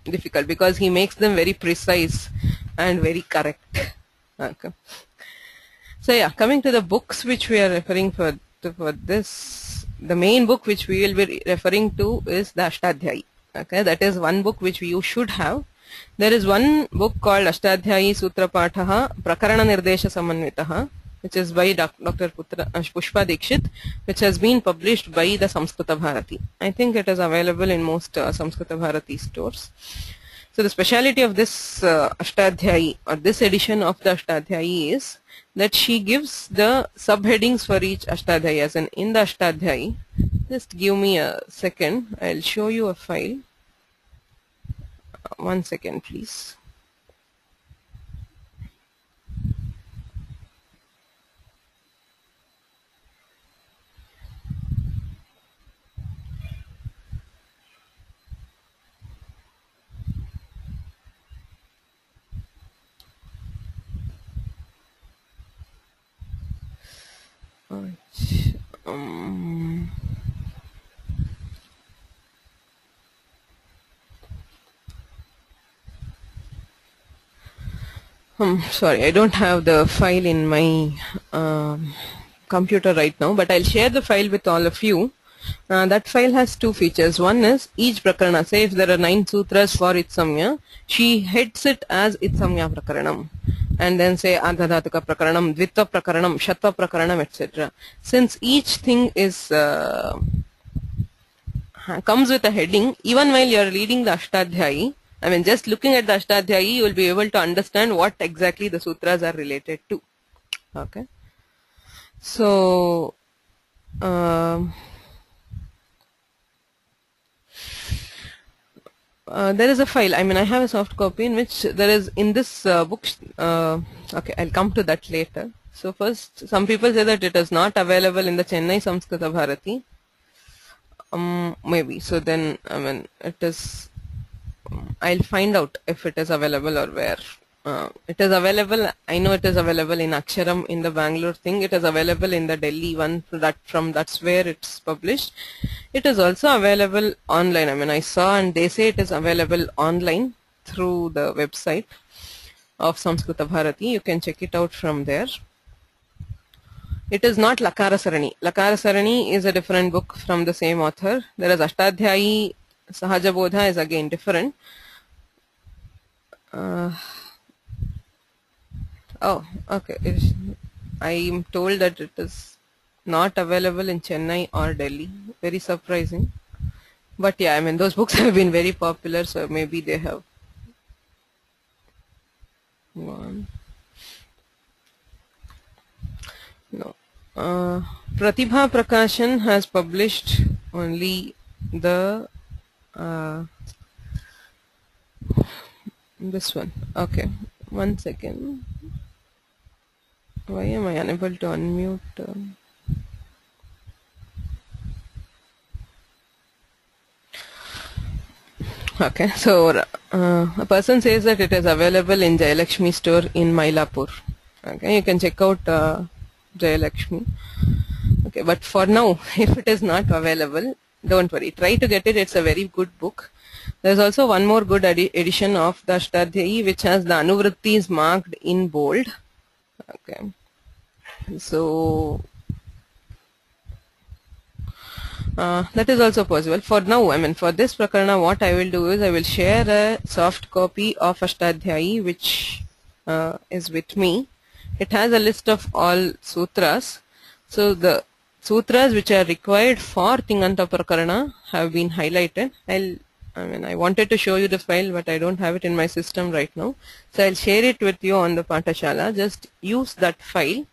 difficult because he makes them very precise and very correct. Okay. So yeah, coming to the books which we are referring for this, the main book which we will be referring to is the Astadhyayi. Okay, that is one book which you should have. There is one book called Astadhyayi Sutra Pathaha Prakarana Nirdesha Samanvitaha, which is by Dr. Pushpa Dikshit, which has been published by the Samskrita Bharati. I think it is available in most Samskrita Bharati stores. So the speciality of this Astadhyayi, or this edition of the Astadhyayi, is that she gives the subheadings for each Astadhyayi. As in the Astadhyayi, just give me a second, I'll show you a file. 1 second, please. Sorry, I don't have the file in my computer right now, but I'll share the file with all of you. That file has two features. One is each prakarana. Say if there are 9 sutras for Itsamya, she heads it as Itsamya prakaranam. And then say Ardhadhatuka prakaranam, Dvitva prakaranam, Shatva prakaranam, etc. Since each thing is comes with a heading, even while you are reading the Astadhyayi, I mean, just looking at the Astadhyayi, you will be able to understand what exactly the sutras are related to. Okay. So, there is a file. I mean, I have a soft copy in which there is in this book. Okay, I'll come to that later. So first, some people say that it is not available in the Chennai Samskrita Bharati. Maybe. So then, I mean, it is. I'll find out if it is available or where. It is available. I know it is available in Aksharam in the Bangalore thing. It is available in the Delhi one. That's where it's published. It is also available online. I mean, I saw and they say it is available online through the website of Samskrita Bharati. You can check it out from there. It is not Lakara Sarani. Lakara Sarani is a different book from the same author. There is Astadhyayi Sahaja Bodha is again different. Oh, okay. I am told that it is not available in Chennai or Delhi. Very surprising. But yeah, I mean, those books have been very popular, so maybe they have gone. No. Pratibha Prakashan has published only the this one. Okay, 1 second. Why am I unable to unmute? Okay, so a person says that it is available in Jayalakshmi store in Mylapore. Okay, you can check out Jayalakshmi. Okay, but for now, if it is not available, don't worry. Try to get it. It's a very good book. There's also one more good edition of the Astadhyayi, which has the Anuvrittis marked in bold. Okay, so that is also possible. For now, I mean, for this prakarana, what I will do is I will share a soft copy of Astadhyayi, which is with me. It has a list of all sutras. So the sutras which are required for Tinantaprakriya have been highlighted. I wanted to show you the file, but I don't have it in my system right now. So I'll share it with you on the Pathasala. Just use that file.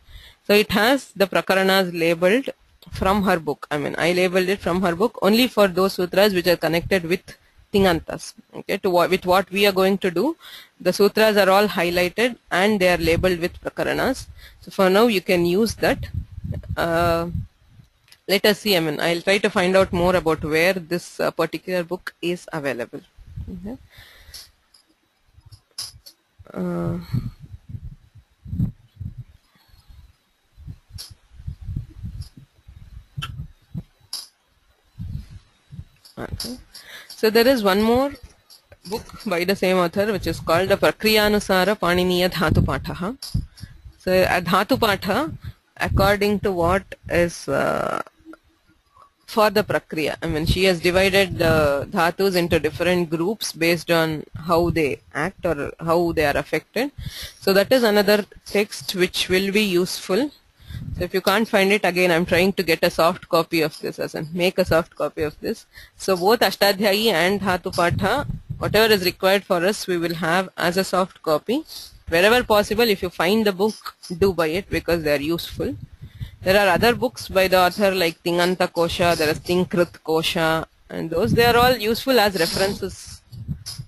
So it has the prakaranas labeled from her book. I labeled it from her book only for those sutras which are connected with Tinantas. Okay, with what we are going to do, the sutras are all highlighted and they are labeled with prakaranas. So for now you can use that. Let us see. I'll try to find out more about where this particular book is available. Okay. Okay. So there is one more book by the same author which is called the Prakriyanusara Paniniya Dhatu Patha. So a Dhatu Patha, according to what is for the Prakriya, she has divided the Dhatus into different groups based on how they act or how they are affected. So that is another text which will be useful. So if you can't find it, again I'm trying to get a soft copy of this, as in make a soft copy of this. So both Astadhyayi and Dhatu Patha, whatever is required for us, we will have as a soft copy. Wherever possible, if you find the book, do buy it because they are useful. There are other books by the author like Tinanta Kosha, there is Tinkrit Kosha, and those, they are all useful as references.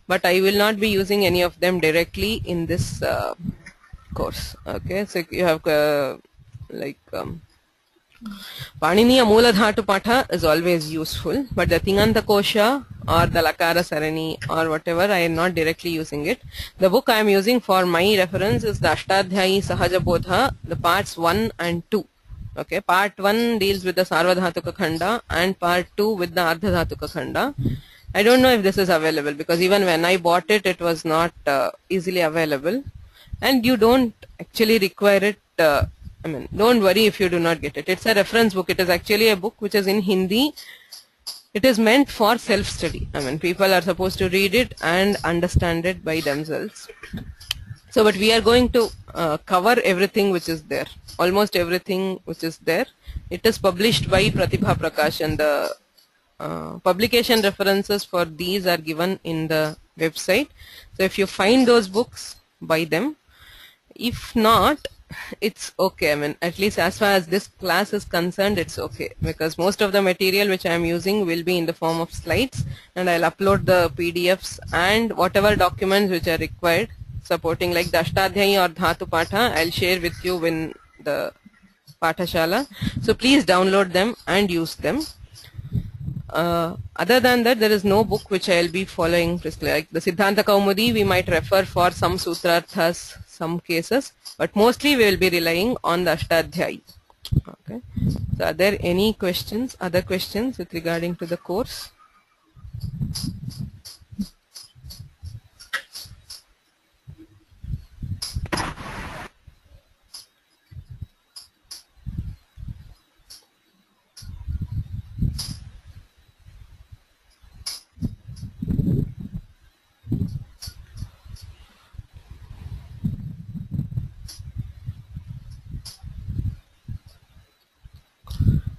But I will not be using any of them directly in this course. Okay, so you have Paniniya Moola Dhatu Patha is always useful, but the Tinanta Kosha or the Lakara Sarani or whatever, I am not directly using it. The book I am using for my reference is the Astadhyayi Sahaja Bodha, the parts 1 and 2. Okay, part 1 deals with the Sarvadhatuka Khanda and part 2 with the Ardhadhatuka Khanda. I don't know if this is available because even when I bought it, it was not easily available, and you don't actually require it. Don't worry if you do not get it. It's a reference book. It is actually a book which is in Hindi. It is meant for self-study. People are supposed to read it and understand it by themselves. So, but we are going to cover everything which is there. Almost everything which is there. It is published by Pratibha Prakashan. The publication references for these are given in the website. So, if you find those books, buy them. If not, it's okay. At least as far as this class is concerned, it's okay, because most of the material which I am using will be in the form of slides, and I'll upload the PDFs and whatever documents which are required supporting like the Astadhyayi or Dhatu Patha, I'll share with you in the Pathasala. So please download them and use them. Other than that, there is no book which I will be following. Like the Siddhanta Kaumudi, we might refer for some sutrarthas, some cases, but mostly we will be relying on the Astadhyayi. Okay. So are there any questions, other questions with regarding to the course?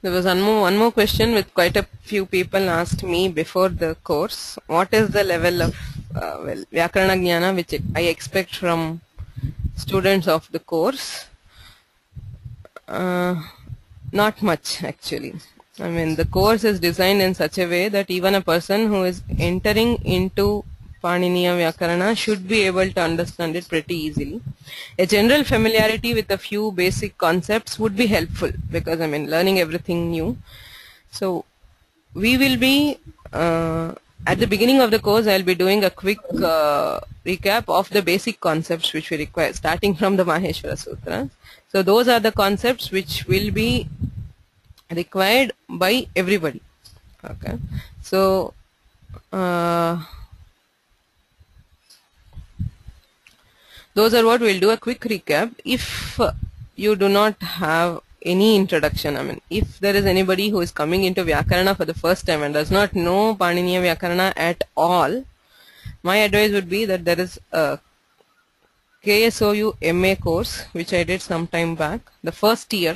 There was one more question with quite a few people asked me before the course. What is the level of Vyakarana Jnana which I expect from students of the course? Not much actually. I mean, the course is designed in such a way that even a person who is entering into Paniniya Vyakarana should be able to understand it pretty easily. A general familiarity with a few basic concepts would be helpful, because I mean, learning everything new. So we will be at the beginning of the course, I'll be doing a quick recap of the basic concepts which we require, starting from the Maheswara Sutras. So those are the concepts which will be required by everybody. Okay, so those are what we'll do, a quick recap. If you do not have any introduction, I mean, if there is anybody who is coming into Vyakarana for the first time and does not know Paniniya Vyakarana at all, my advice would be that there is a KSOU MA course which I did some time back, the first year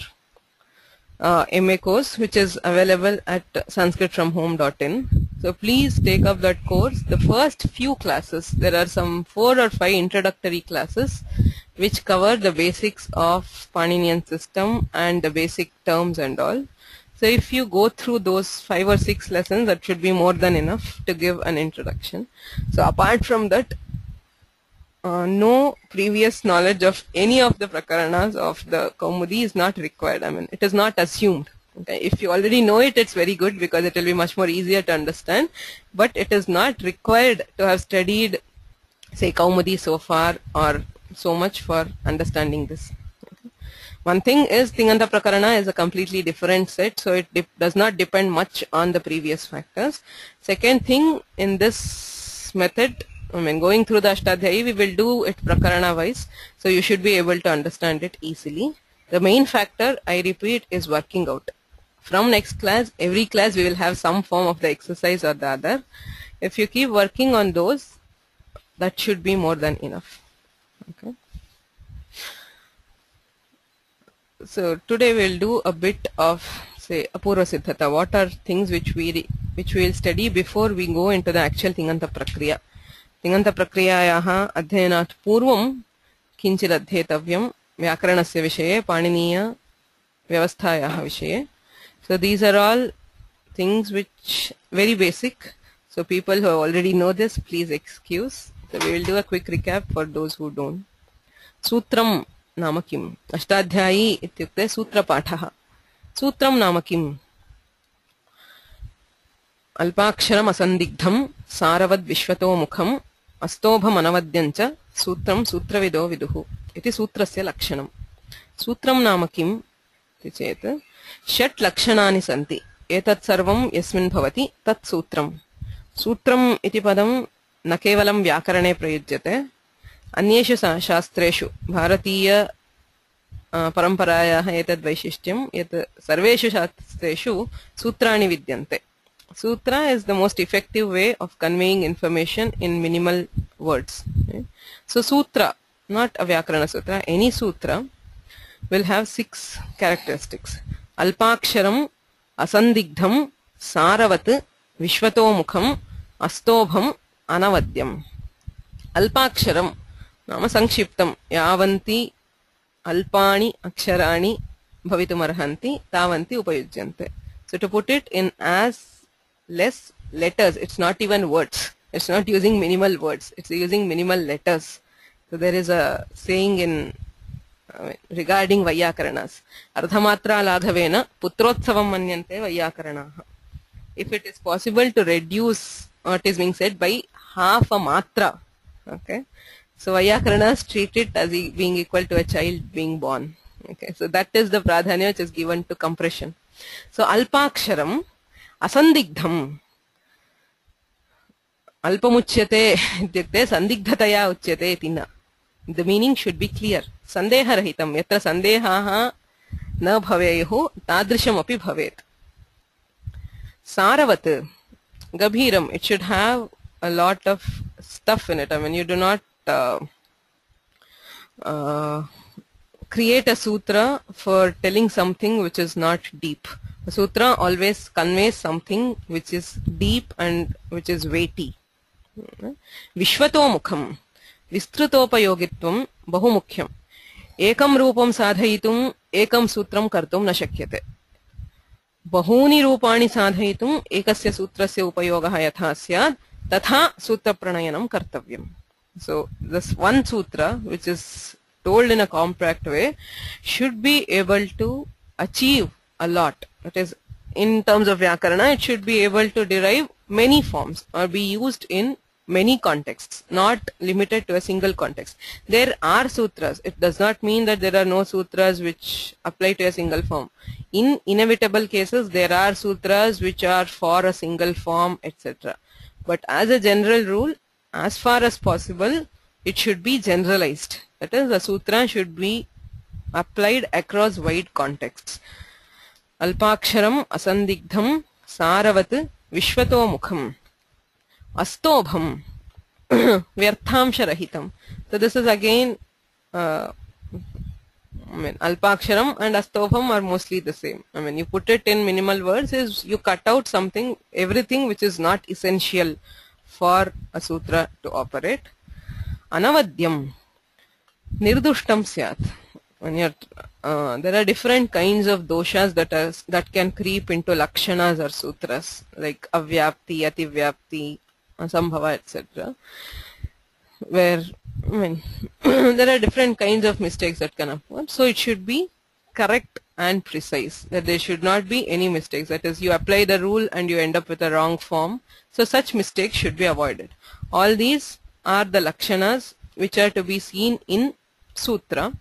MA course, which is available at sanskritfromhome.in. So please take up that course. The first few classes, there are some 4 or 5 introductory classes which cover the basics of Paninian system and the basic terms and all. So if you go through those 5 or 6 lessons, that should be more than enough to give an introduction. So apart from that, no previous knowledge of any of the prakaranas of the Kaumudi is not required. I mean, it is not assumed. Okay? If you already know it, it's very good, because it will be much more easier to understand. But it is not required to have studied, say, Kaumudi so far or so much for understanding this. Okay? One thing is, Tinantaprakriya is a completely different set, so it does not depend much on the previous factors. Second thing, in this method, I mean, going through the Astadhyayi, we will do it prakarana wise, so you should be able to understand it easily. The main factor, I repeat, is working out. From next class, every class we will have some form of the exercise or the other. If you keep working on those, that should be more than enough. Okay. So today we will do a bit of, say, Apurva Siddhata. What are things which we will study before we go into the actual Tinantaprakriya? तिङन्तप्रक्रियायाः अध्ययनात् पूर्वं किञ्चित् अध्येतव्यं व्याकरणस्य विषये, पाणिनीय व्यवस्थायाः विषये. So these are all things which very basic. So people who already know this, please excuse. So we will do a quick recap for those who don't. Sutram नाम किम्? अष्टाध्यायी इत्युक्ते सूत्रपाठः. सूत्रं नाम किम्? अल्पाक्षरम् असन्दिग्धं सारवद् विश्वतोमुखम् अस्तोभमनवद्यञ्च सूत्रं सूत्रविदो विदुः इति सूत्रस्य लक्षणम्. सूत्रं नाम किम् इति चेत् 6 लक्षणानि सन्ति. एतत् सर्वं यस्मिन् भवति तत् सूत्रम्. सूत्रम् इति पदं न केवलं व्याकरणे प्रयुज्यते, अन्येषु शास्त्रेषु भारतीय परम्परायाः एतद् वैशिष्ट्यं यत् सर्वेषु शास्त्रेषु सूत्राणि विद्यन्ते. Sutra is the most effective way of conveying information in minimal words. Okay? So Sutra, not a Vyakarana Sutra, any Sutra will have 6 characteristics. Alpaksharam, Asandigdham, Saravat, Vishwatomukham, Astobham, Anavadyam. Alpaksharam, Nama Sankshiptam, Yavanti, Alpani, Aksharani, Bhavitumarhanti, Tavanti, Upayujyante. So to put it in as less letters, it's not even words, it's not using minimal words, it's using minimal letters. So there is a saying in regarding Vaiyakaranas, Ardhamatra Laghavena Putrotsavam Manyante Vaiyakaranaha. If it is possible to reduce what is being said by half a matra, okay, so Vaiyakaranas treat it as being equal to a child being born. Okay, so that is the pradhanya which is given to compression. So Alpaksharam Asandigdham, Alpamuchyate ityukte sandigdhataya uchyate tina. The meaning should be clear. Sandeha rahitam, yatra sandehaha na bhaveyuh tadrisham api bhavet. Saravat, Gabhiram, it should have a lot of stuff in it. I mean, you do not create a sutra for telling something which is not deep. A sutra always conveys something which is deep and which is weighty. Vishwatomukham, Vistritopayogitvam, Bahumukyam. एकं रूपं साधयितुम् एकं सूत्रं कर्तुं न शक्यते. बहूनि रूपाणि साधयितुम् एकस्य सूत्रस्य उपयोगः यथा स्यात् तथा सूत्रप्रणयनं कर्तव्यम्. So this one sutra, which is told in a compact way, should be able to achieve a lot. That is, in terms of Vyakarana, it should be able to derive many forms or be used in many contexts, not limited to a single context. There are sutras. It does not mean that there are no sutras which apply to a single form. In inevitable cases, there are sutras which are for a single form, etc. But as a general rule, as far as possible, it should be generalized. That is, the sutra should be applied across wide contexts. Alpaksharam asandigdham saravat vishwato mukham astobham vyarthamsha rahitam. So this is again, alpaksharam and astobham are mostly the same. You put it in minimal words is you cut out something, everything which is not essential for a sutra to operate. Anavadyam nirdushtam syat. When you're, there are different kinds of doshas that can creep into lakshanas or sutras, like avyapti, ativyapti, asambhava, etc. Where there are different kinds of mistakes that can occur. So it should be correct and precise, that there should not be any mistakes. That is, you apply the rule and you end up with a wrong form. So such mistakes should be avoided. All these are the lakshanas which are to be seen in sutra,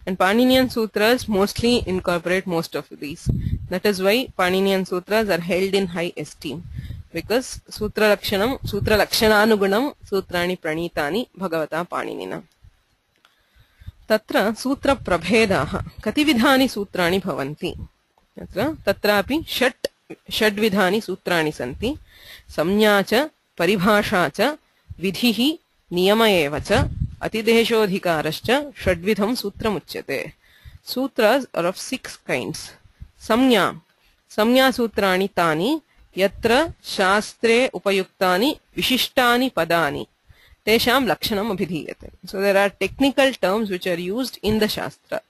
and Paninian sutras mostly incorporate most of these. That is why Paninian sutras are held in high esteem, because sutra lakshanaanugunam sutrani pranitani bhagavata paninina. Tatra sutra prabhedaha katividhani sutrani bhavanti. Tatrapi षड्विधानि सूत्राणि सन्ति. संज्ञा च परिभाषा च विधिः नियम एव च अतिदेशोऽधिकारश्च षड्विधं सूत्रमुच्यते. Sutras are of 6 kinds. Samnya सूत्राणि तानि यत्र शास्त्रे उपयुक्तानि विशिष्टानि पदानि तेषां लक्षणम् अभिधीयते. So there are technical terms which are used in the Shastra.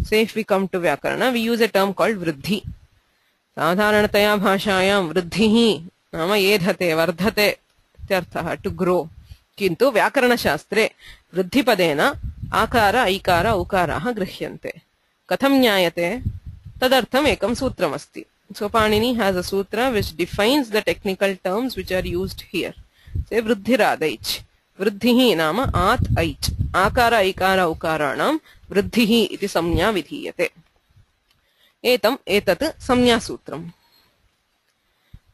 Say if we come to Vyakarana, we use a term called vriddhi. साधारणतया भाषायां वृद्धिः नाम एधते वर्धते इत्यर्थः, टु ग्रो. किन्तु व्याकरणशास्त्रे वृद्धिपदेन आकार ऐकार औकाराः गृह्यन्ते. कथं ज्ञायते? तदर्थम् एकं सूत्रमस्ति. So Panini has a sutra which defines the technical terms which are used here. Say वृद्धिरादैच्. वृद्धिः नाम आत् ऐच्. आकार ऐकार औकाराणां वृद्धिः इति संज्ञा विधीयते. एतत् संज्ञासूत्रम्.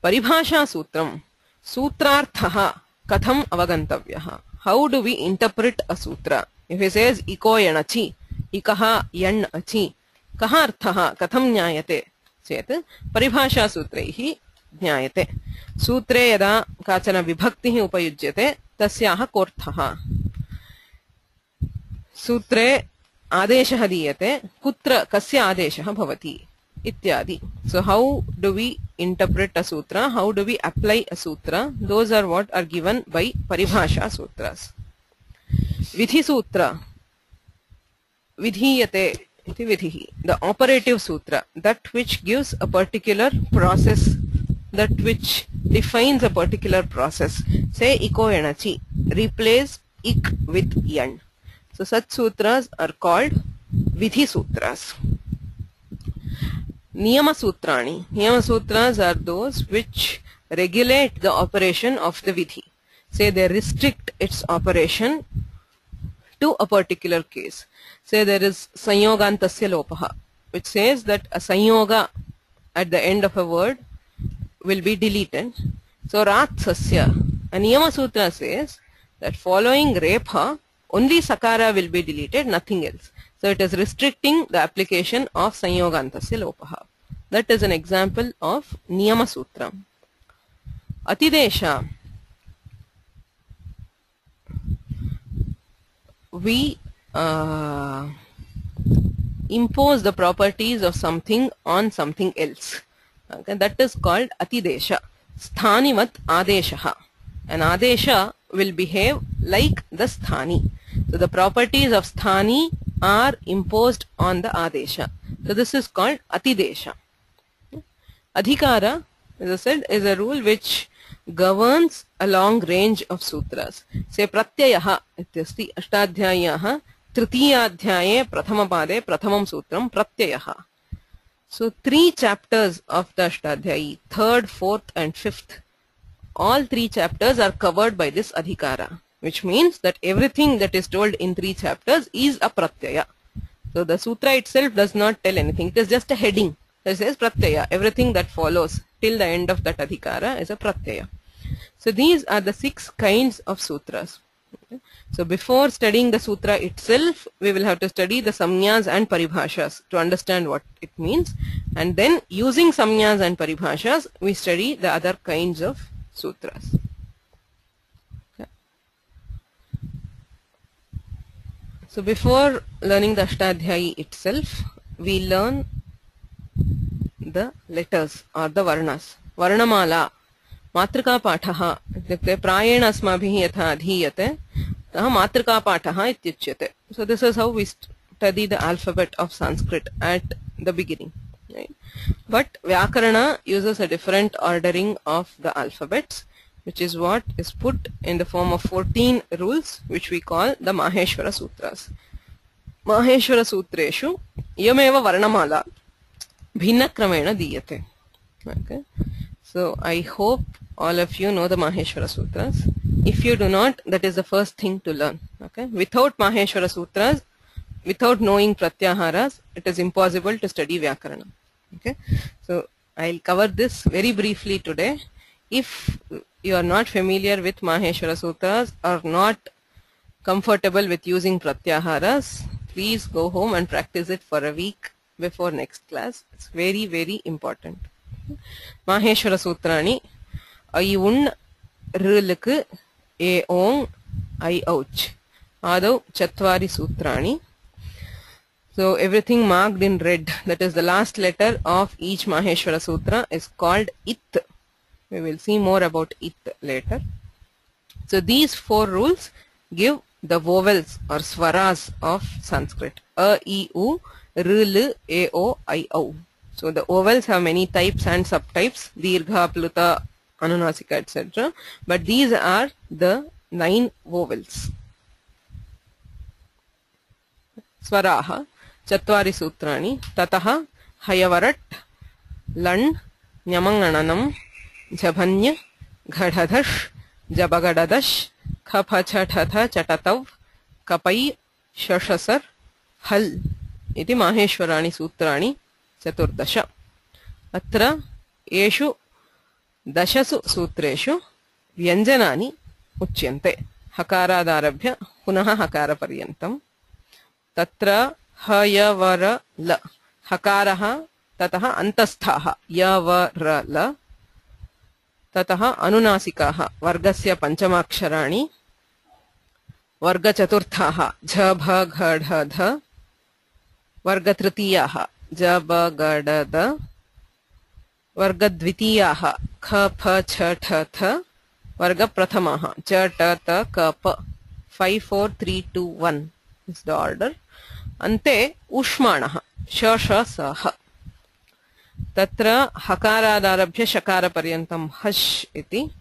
परिभाषासूत्रम्. सूत्रार्थः कथम् अवगन्तव्यः? How do we interpret a sutra? If he says इको यणचि, इकः यण् अचि, कः अर्थः कथं ज्ञायते चेत् परिभाषासूत्रैः ज्ञायते. सूत्रे यदा काचन विभक्तिः उपयुज्यते तस्याः कोऽर्थः. सूत्रे आदेशः दीयते, कुत्र कस्य आदेशः भवति इत्यादि. So how do we interpret a sutra? How do we apply a sutra? Those are what are given by paribhasha sutras. Vidhi sutra. Vidhiyate iti vidhihi. The operative sutra, that which gives a particular process, that which defines a particular process. Say iko yanachi. Replace ik with yan. So such sutras are called vidhi sutras. Niyama sutrani. Niyama sutras are those which regulate the operation of the vidhi. Say they restrict its operation to a particular case. Say there is sanyogantasya lopaha, which says that a sanyoga at the end of a word will be deleted. So ratsasya. A niyama sutra says that following repha, only sakara will be deleted, nothing else. So it is restricting the application of sanyogantasya lopaha. That is an example of niyama sutra. Atidesha. We impose the properties of something on something else. Okay, that is called atidesha. Sthanivat adeshaha. An adesha will behave like the sthani. So the properties of sthani are imposed on the adesha. So this is called atidesha. Adhikara, as I said, is a rule which governs a long range of sutras. Say pratyayaha ityasti ashtadhyayaha tritiyadhyaye prathamapade prathamam sutram pratyayaha. So 3 chapters of the Astadhyayi, 3rd, 4th and 5th, all 3 chapters are covered by this adhikara, which means that everything that is told in 3 chapters is a pratyaya. So the sutra itself does not tell anything, it is just a heading. It says pratyaya, everything that follows till the end of that adhikara is a pratyaya. So these are the 6 kinds of sutras. Okay. So before studying the sutra itself, we will have to study the samnyas and paribhashas to understand what it means, and then using samnyas and paribhashas we study the other kinds of sutras. Okay. So before learning the Ashtadhyayi itself, we learn the letters or the varnas. Varnamala, matrika pathaha, ityukte prayena asmabhihi yatha adhiyate, taha matrika pathaha ityuchyate. So this is how we study the alphabet of Sanskrit at the beginning. Right? But Vyakarana uses a different ordering of the alphabets, which is what is put in the form of 14 rules, which we call the Maheswara Sutras. Maheswara Sutreshu iyameva varnamala bhinna kramena diyate. Okay. So I hope all of you know the Maheswara Sutras. If you do not, that is the first thing to learn. Okay. Without Maheswara Sutras, without knowing Pratyaharas, it is impossible to study Vyakarana. Okay. So I'll cover this very briefly today. If you are not familiar with Maheswara Sutras or not comfortable with using Pratyaharas, please go home and practice it for a week before next class. It's very, very important. Maheswara Sutrani Ayun Ruluk E Ong I Ouch Adav Chatvari Sutrani. So everything marked in red, that is the last letter of each Maheswara Sutra, is called It. We will see more about It later. So these 4 rules give the vowels or swaras of Sanskrit. A, I, U, R, L, A, O, I, O. So the vowels have many types and subtypes, Dirgha, Pluta, Anunasika, etc. But these are the 9 vowels. Swaraha Chatvari Sutrani Tataha Hayavarat Lan Nyamangananam Jabhanya Ghadadash Jabagadadash Khapachathatha Chatatav Kapai Shashasar Hal Iti Maheshwarani Sutrani Chaturdasha. Atra Eshu Dashasu Sutreshu Vyanjanani Uchyante Hakaradarabhya Punaha Hakara Paryantam. Tatra Hayavara La Hakaraha Tataha Antasthaha Yavara La Tataha Anunasikaha Vargasya Panchamaksharani Varga Chaturthaha Jabha Gadha Varga Tritiyaha Jaba Gadada Varga Dvitiyaha Khapa Chathatha Varga Prathamaha Chatata Kapa 5, 4, 3, 2, 1 is the order. Ante Ushmanaha Shashasaha Tatra Hakaradarabhya Shakara Paryantam Hash iti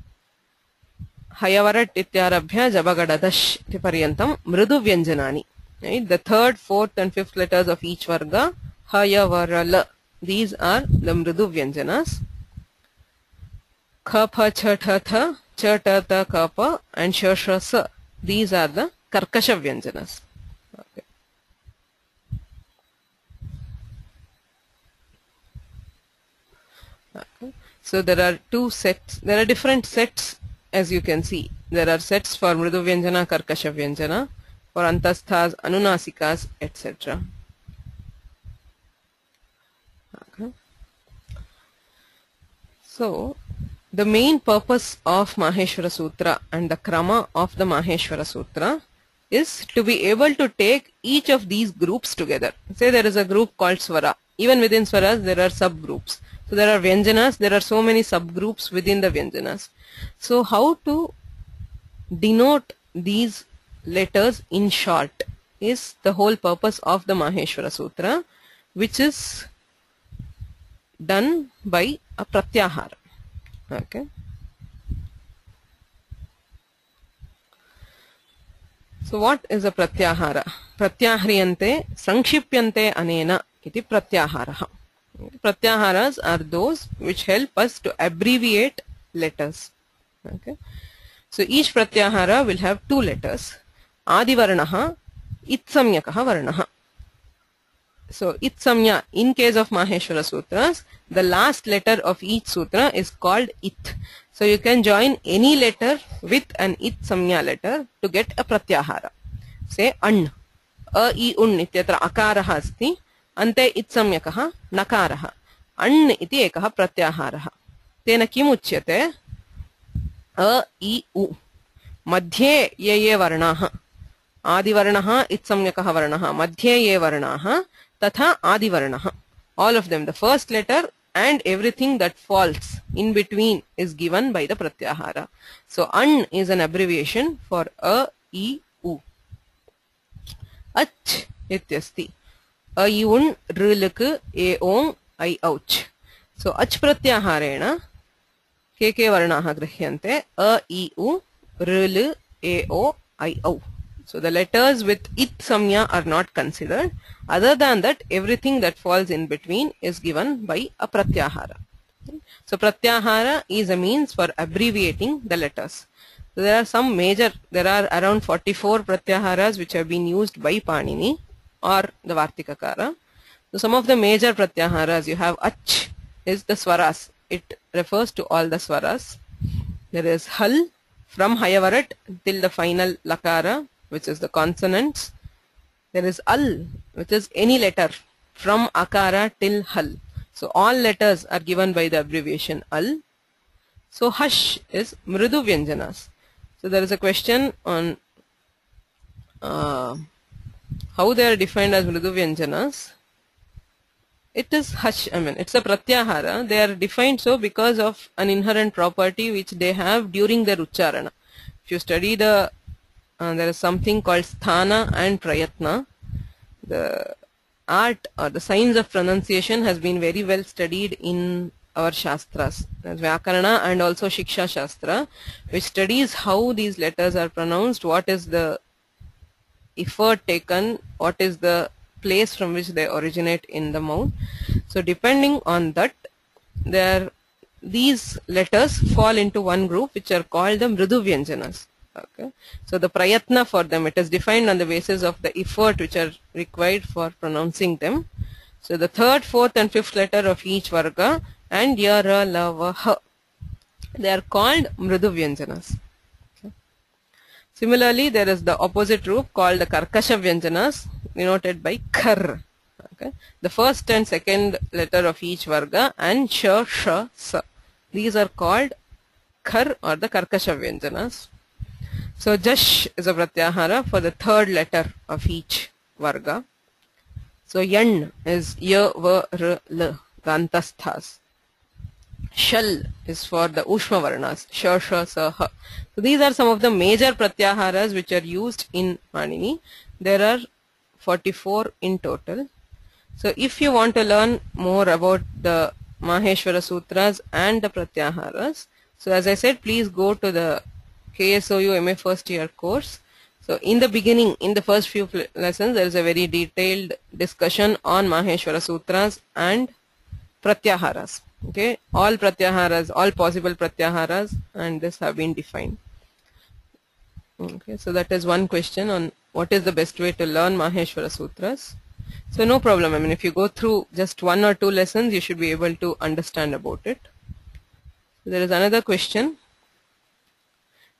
Hayavarat ityarabhya Jabagadadash iti Paryantam Mridu Vyanjanani. Right? The 3rd, 4th and 5th letters of each varga Hayavarala. These are the Mridu Vyanjanas. Khapa Chathatha Chatata Kapa and Shashasa. These are the Karkasha Vyanjanas. Okay. Okay. So there are 2 sets. There are different sets, as you can see. There are sets for Mridu Vyanjana, Karkasha Vyanjana, for Antasthas, Anunasikas, etc. Okay. So the main purpose of Maheswara Sutra and the krama of the Maheswara Sutra is to be able to take each of these groups together. Say there is a group called Swara. Even within Swaras there are subgroups. So there are Vyanjanas, there are so many subgroups within the Vyanjanas. So how to denote these letters in short is the whole purpose of the Maheswara Sutra, which is done by a pratyahara. Okay. So what is a pratyahara? Pratyahriyante sankshipyante anena iti pratyaharaha. Pratyaharas are those which help us to abbreviate letters. Okay. So each pratyahara will have two letters. Adivarnaha, itsamyakaha varnaha. So itsamya, in case of Maheswara Sutras, the last letter of each sutra is called it. So you can join any letter with an itsamya letter to get a pratyahara. Say an, a, I, un ityatra akaraha asti, ante itsamyakaha nakaraha. An iti ekaha pratyaharaha. Tena kim uchyate? A, I, U. Madhye ye varnaha. Adivarnaha itsamyakaha varnaha. Madhye ye varnaha tatha adivarnaha. All of them, the first letter and everything that falls in between is given by the pratyahara. So an is an abbreviation for a, I, U. Ach ityasti. A, I, un, rluk, e, ong, I, ouch. So ach pratyaharena ke varnaha grihyante a, I, U, rl, e, o, I, o. So the letters with it samya are not considered. Other than that, everything that falls in between is given by a pratyahara. So pratyahara is a means for abbreviating the letters. So there are around 44 pratyaharas which have been used by Panini or the Vartikakara. So some of the major pratyaharas, you have ach is the swaras. It refers to all the swaras. There is hal from Hayavarat till the final lakara, which is the consonants. There is al, which is any letter from akara till hal. So all letters are given by the abbreviation al. So hash is mridu vyanjanas. So there is a question on how they are defined as mridu vyanjanas. It is hash, it's a pratyahara. They are defined so because of an inherent property which they have during their ucharana. If you study there is something called sthana and prayatna. The art or the science of pronunciation has been very well studied in our shastras, Vyakarana and also Shiksha Shastra, which studies how these letters are pronounced, what is the effort taken, what is the place from which they originate in the mouth. So depending on that, these letters fall into one group which are called the mridu vyanjanas. Okay. So the prayatna for them, it is defined on the basis of the effort which are required for pronouncing them. So the third, fourth and fifth letter of each varga and ya, ra, la, va, ha, they are called mridu vyanjanas. Okay. Similarly, there is the opposite group called the karkasha vyanjanas, denoted by kar. Okay. The first and second letter of each varga and sha, sha, sa. These are called kar or the karkasha vyanjanas. So jash is a pratyahara for the third letter of each varga. So yan is ya, va, r, l, the antasthas. Shal is for the ushma varnas, sha, sha, sa, ha. So these are some of the major pratyaharas which are used in Panini. There are 44 in total. So if you want to learn more about the Maheswara Sutras and the pratyaharas, so as I said, please go to the KSOU MA first year course. So in the beginning, in the first few lessons, there is a very detailed discussion on Maheswara Sutras and pratyaharas. Okay, all pratyaharas, all possible pratyaharas, and this have been defined. Okay, so that is one question on what is the best way to learn Maheswara Sutras. So no problem. If you go through just one or two lessons, you should be able to understand about it. So there is another question.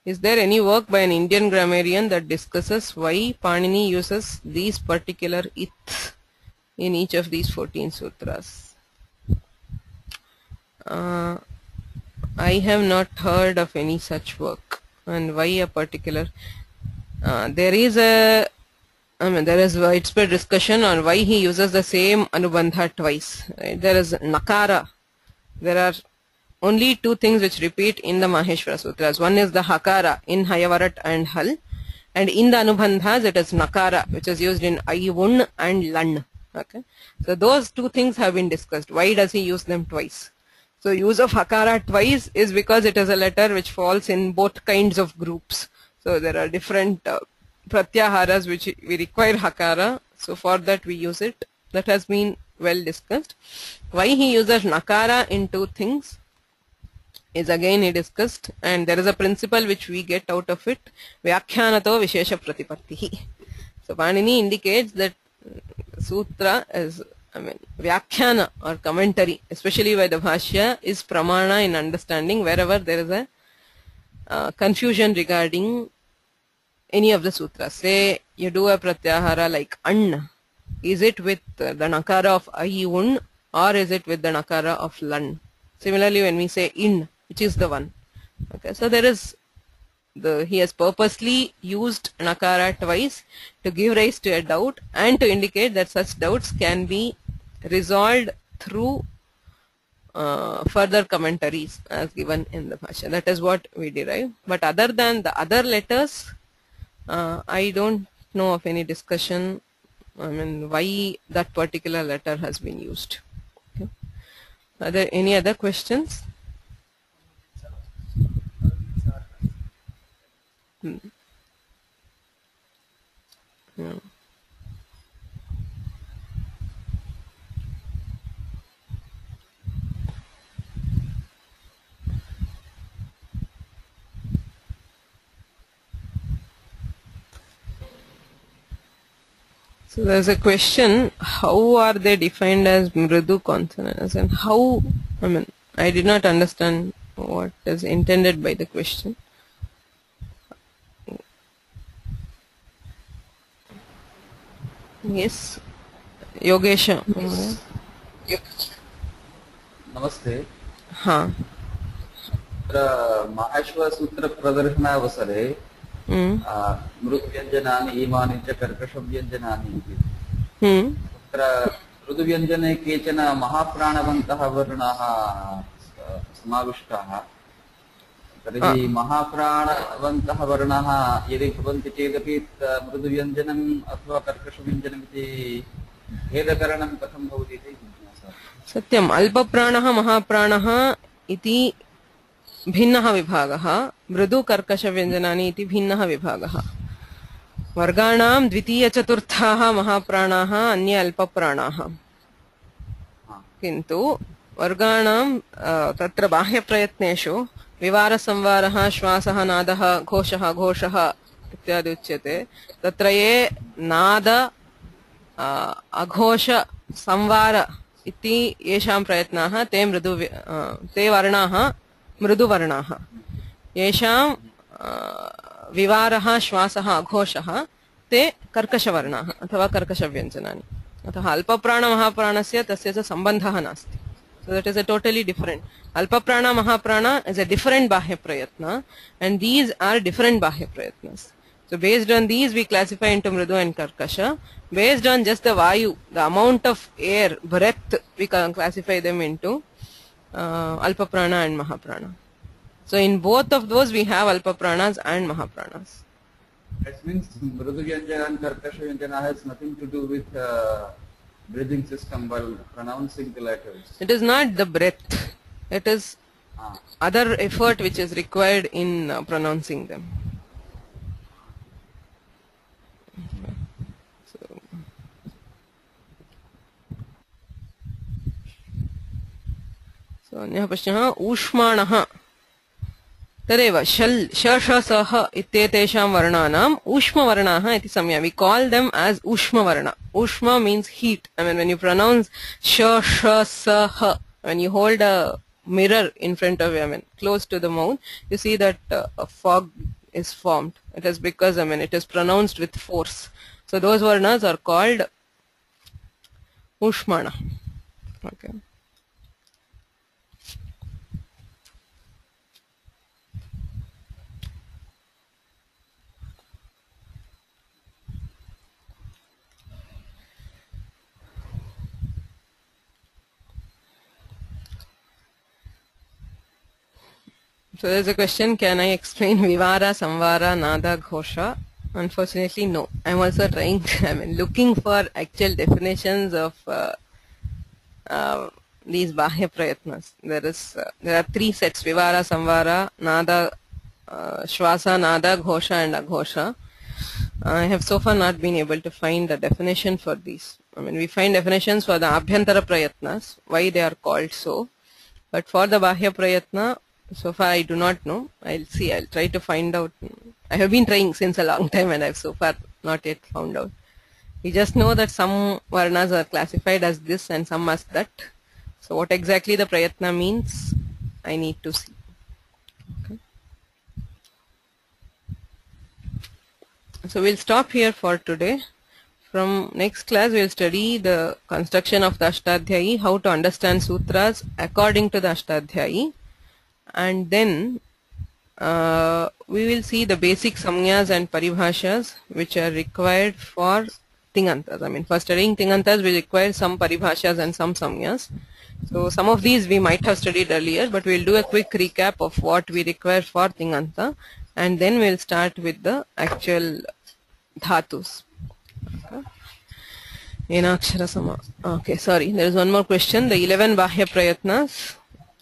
Is there any work by an Indian grammarian that discusses why Panini uses these particular its in each of these 14 sutras? I have not heard of any such work. And why a particular? There is widespread discussion on why he uses the same anubandha twice. Right? There is nakara. There are only two things which repeat in the Maheswara Sutras. One is the hakara in Hayavarat and Hal, And in the anubandhas, it is nakara, which is used in ayun and lan. Okay, so those two things have been discussed. Why does he use them twice? So use of hakara twice is because it is a letter which falls in both kinds of groups. So there are different pratyaharas which we require hakara. So for that we use it. That has been well discussed. Why he uses nakara in two things is again he discussed, and there is a principle which we get out of it. Vyakhyaanato vishesha pratipattihi. So Panini indicates that sutra is, vyakhyana or commentary, especially by the bhashya, is pramana in understanding wherever there is a confusion regarding any of the sutras. Say you do a pratyahara like an. Is it with the nakara of ayun or is it with the nakara of lan? Similarly, when we say in, which is the one? Okay, so there is he has purposely used nakara twice to give rise to a doubt and to indicate that such doubts can be resolved through further commentaries as given in the bhashya. That is what we derive. But other than the other letters, I don't know of any discussion why that particular letter has been used. Okay. Are there any other questions? Yeah. So there's a question, how are they defined as mridu consonants, and how, I did not understand what is intended by the question. Yes, Yogesha. नमस्ते. हाँ. माहेश्वर सूत्र प्रदर्शनावसरे मृदुव्यञ्जनानि इमानि च कर्कषव्यञ्जनानि इति. तत्र मृदुव्यञ्जने केचन महाप्राणवन्तः वर्णाः समाविष्टाः. तर्हि महाप्राणवन्तः वर्णाः यदि भवन्ति चेदपि मृदुव्यञ्जनम् अथवा कर्कषव्यञ्जनमिति भेदकरणं कथं भवति इति जिज्ञासा. सत्यम्. अल्पप्राणः महाप्राणः इति भिन्नः विभागः, मृदु कर्कश व्यञ्जनानि इति भिन्नः विभागः. वर्गाणां द्वितीयचतुर्थाः महाप्राणाः, अन्ये अल्पप्राणाः. किन्तु वर्गाणां तत्र बाह्यप्रयत्नेषु विवारसंवारः, श्वासः, नादः, घोषः, घोषः इत्यादि उच्यते. तत्र ये नाद, अघोष, संवार इति येषां प्रयत्नाः ते वर्णाः मृदुवर्णाः. येषां विवारः, श्वासः, अघोषः ते कर्कशवर्णाः अथवा कर्कशव्यञ्जनानि. अतः अल्पप्राणमहाप्राणस्य तस्य च सम्बन्धः नास्ति. So that is a totally different. Alpaprana Mahaprana is a different Bahya Prayatna, and these are different Bahya Prayatnas. So based on these we classify into Mridu and Karkasha. Based on just the Vayu, the amount of air, breath, we can classify them into Alpaprana and Mahaprana. So in both of those we have Alpapranas and Mahapranas. That means Mridu Vyanjana and Karkasha Vyanjana has nothing to do with breathing system while pronouncing the letters. It is not the breath. It is other effort which is required in pronouncing them. So अन्यः प्रश्नः ऊष्माणः तदेव shall श-ष-स-ह इत्येतेषां वर्णानाम् ऊष्मवर्णाः इति संज्ञा. We call them as ऊष्मवर्ण. Ushma means heat. When you pronounce sh-sh-s-h, when you hold a mirror in front of you, close to the mouth, you see that a fog is formed. It is because it is pronounced with force. So those varnas are called ushmana. Okay. So there is a question, can I explain Vivara, Samvara, Nada, Ghosha Unfortunately, no. I'm also trying, looking for actual definitions of these Bahya Prayatnas. There are 3 sets: Vivara, Samvara, Nada, Shwasa, Nada, Ghosha and Aghosha. I have so far not been able to find a definition for these. We find definitions for the Abhyantara Prayatnas, why they are called so. But for the Bahya Prayatna, so far I do not know. I'll see, I'll try to find out. I have been trying since a long time and I've so far not yet found out. We just know that some Varnas are classified as this and some as that. So what exactly the Prayatna means, I need to see. Okay. So we'll stop here for today. From next class, we'll study the construction of the Astadhyayi, how to understand sutras according to the Astadhyayi, and then we will see the basic samyas and paribhashas which are required for Tinantas. For studying Tinantas, we require some paribhashas and some samyas. So some of these we might have studied earlier, but we'll do a quick recap of what we require for Tinanta, and then we'll start with the actual dhatus. Okay, sorry, there is one more question. The 11 Bahya Prayatnas.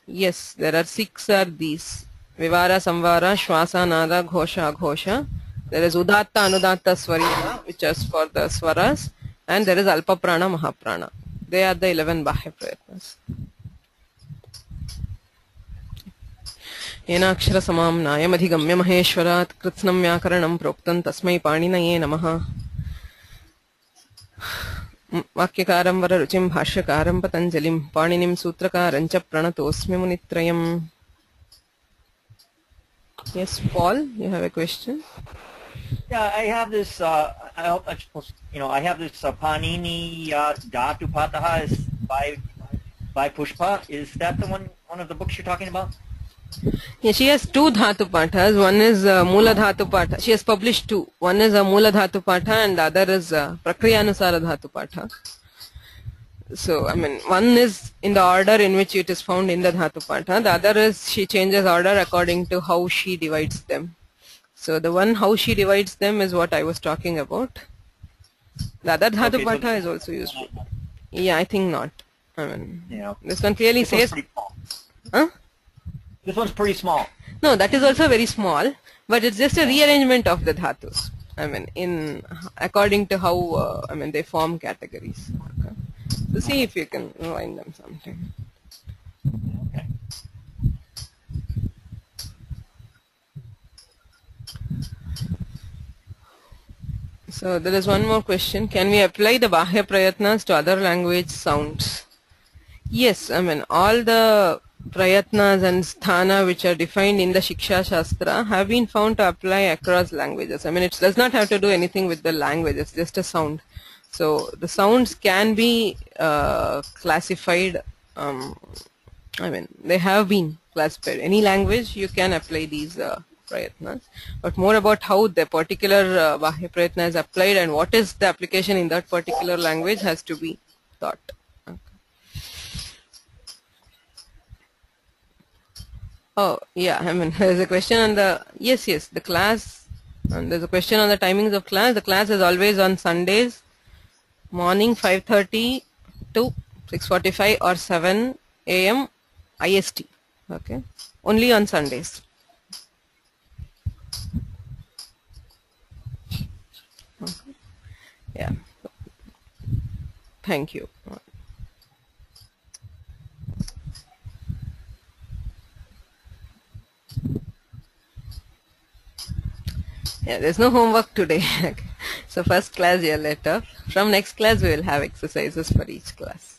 Yes, there are 6 are these: Vivara, Samvara, Shwasa, Nada, Ghosha, Aghosha. There is Udatta, Anudatta, Swarya, which is for the Swaras, and there is Alpa Prana, Mahaprana. They are the 11 Bahya Prayatnas. Yena akshara samam nayam adhigamya maheshwarat kritsnam vyakaranam proktam tasmai paninaye namaha. Vakyakaram vararuchim bhashyakaram patanjalim paninim sutrakaram cha pranatosmi munitrayam. Yes, Paul, you have a question? Yeah, I have this. I have this Panini Dhatu Pataha is by Pushpa. Is that the one of the books you're talking about? Yeah, she has 2 Dhatu Pathas. One is Mula Dhatu Patha. She has published 2. One is a Mula Dhatu Patha and the other is Prakriyanusara Dhatu Patha. So, one is in the order in which it is found in the Dhatu Patha. The other is she changes order according to how she divides them. So, the one how she divides them is what I was talking about. The other Dhatu Patha is also useful. Yeah, I think not. This one clearly says... Huh? This one's pretty small. No, that is also very small, but it's just a rearrangement of the dhatus. According to how they form categories. Okay. So see if you can find them sometime. Okay. So there is one more question. Can we apply the Bahya Prayatnas to other language sounds? Yes, all the Prayatnas and Sthana which are defined in the Shiksha Shastra have been found to apply across languages. It does not have to do anything with the language, it's just a sound. So the sounds can be classified, they have been classified. Any language you can apply these Prayatnas, but more about how the particular Bahya Prayatna is applied and what is the application in that particular language has to be taught. Oh, yeah, there's a question on the, yes, the class, and there's a question on the timings of class. The class is always on Sundays, morning 5:30 to 6:45 or 7 a.m. IST, okay, only on Sundays. Okay. Yeah, thank you. Yeah, there's no homework today. So first class you're let off. From next class we will have exercises for each class.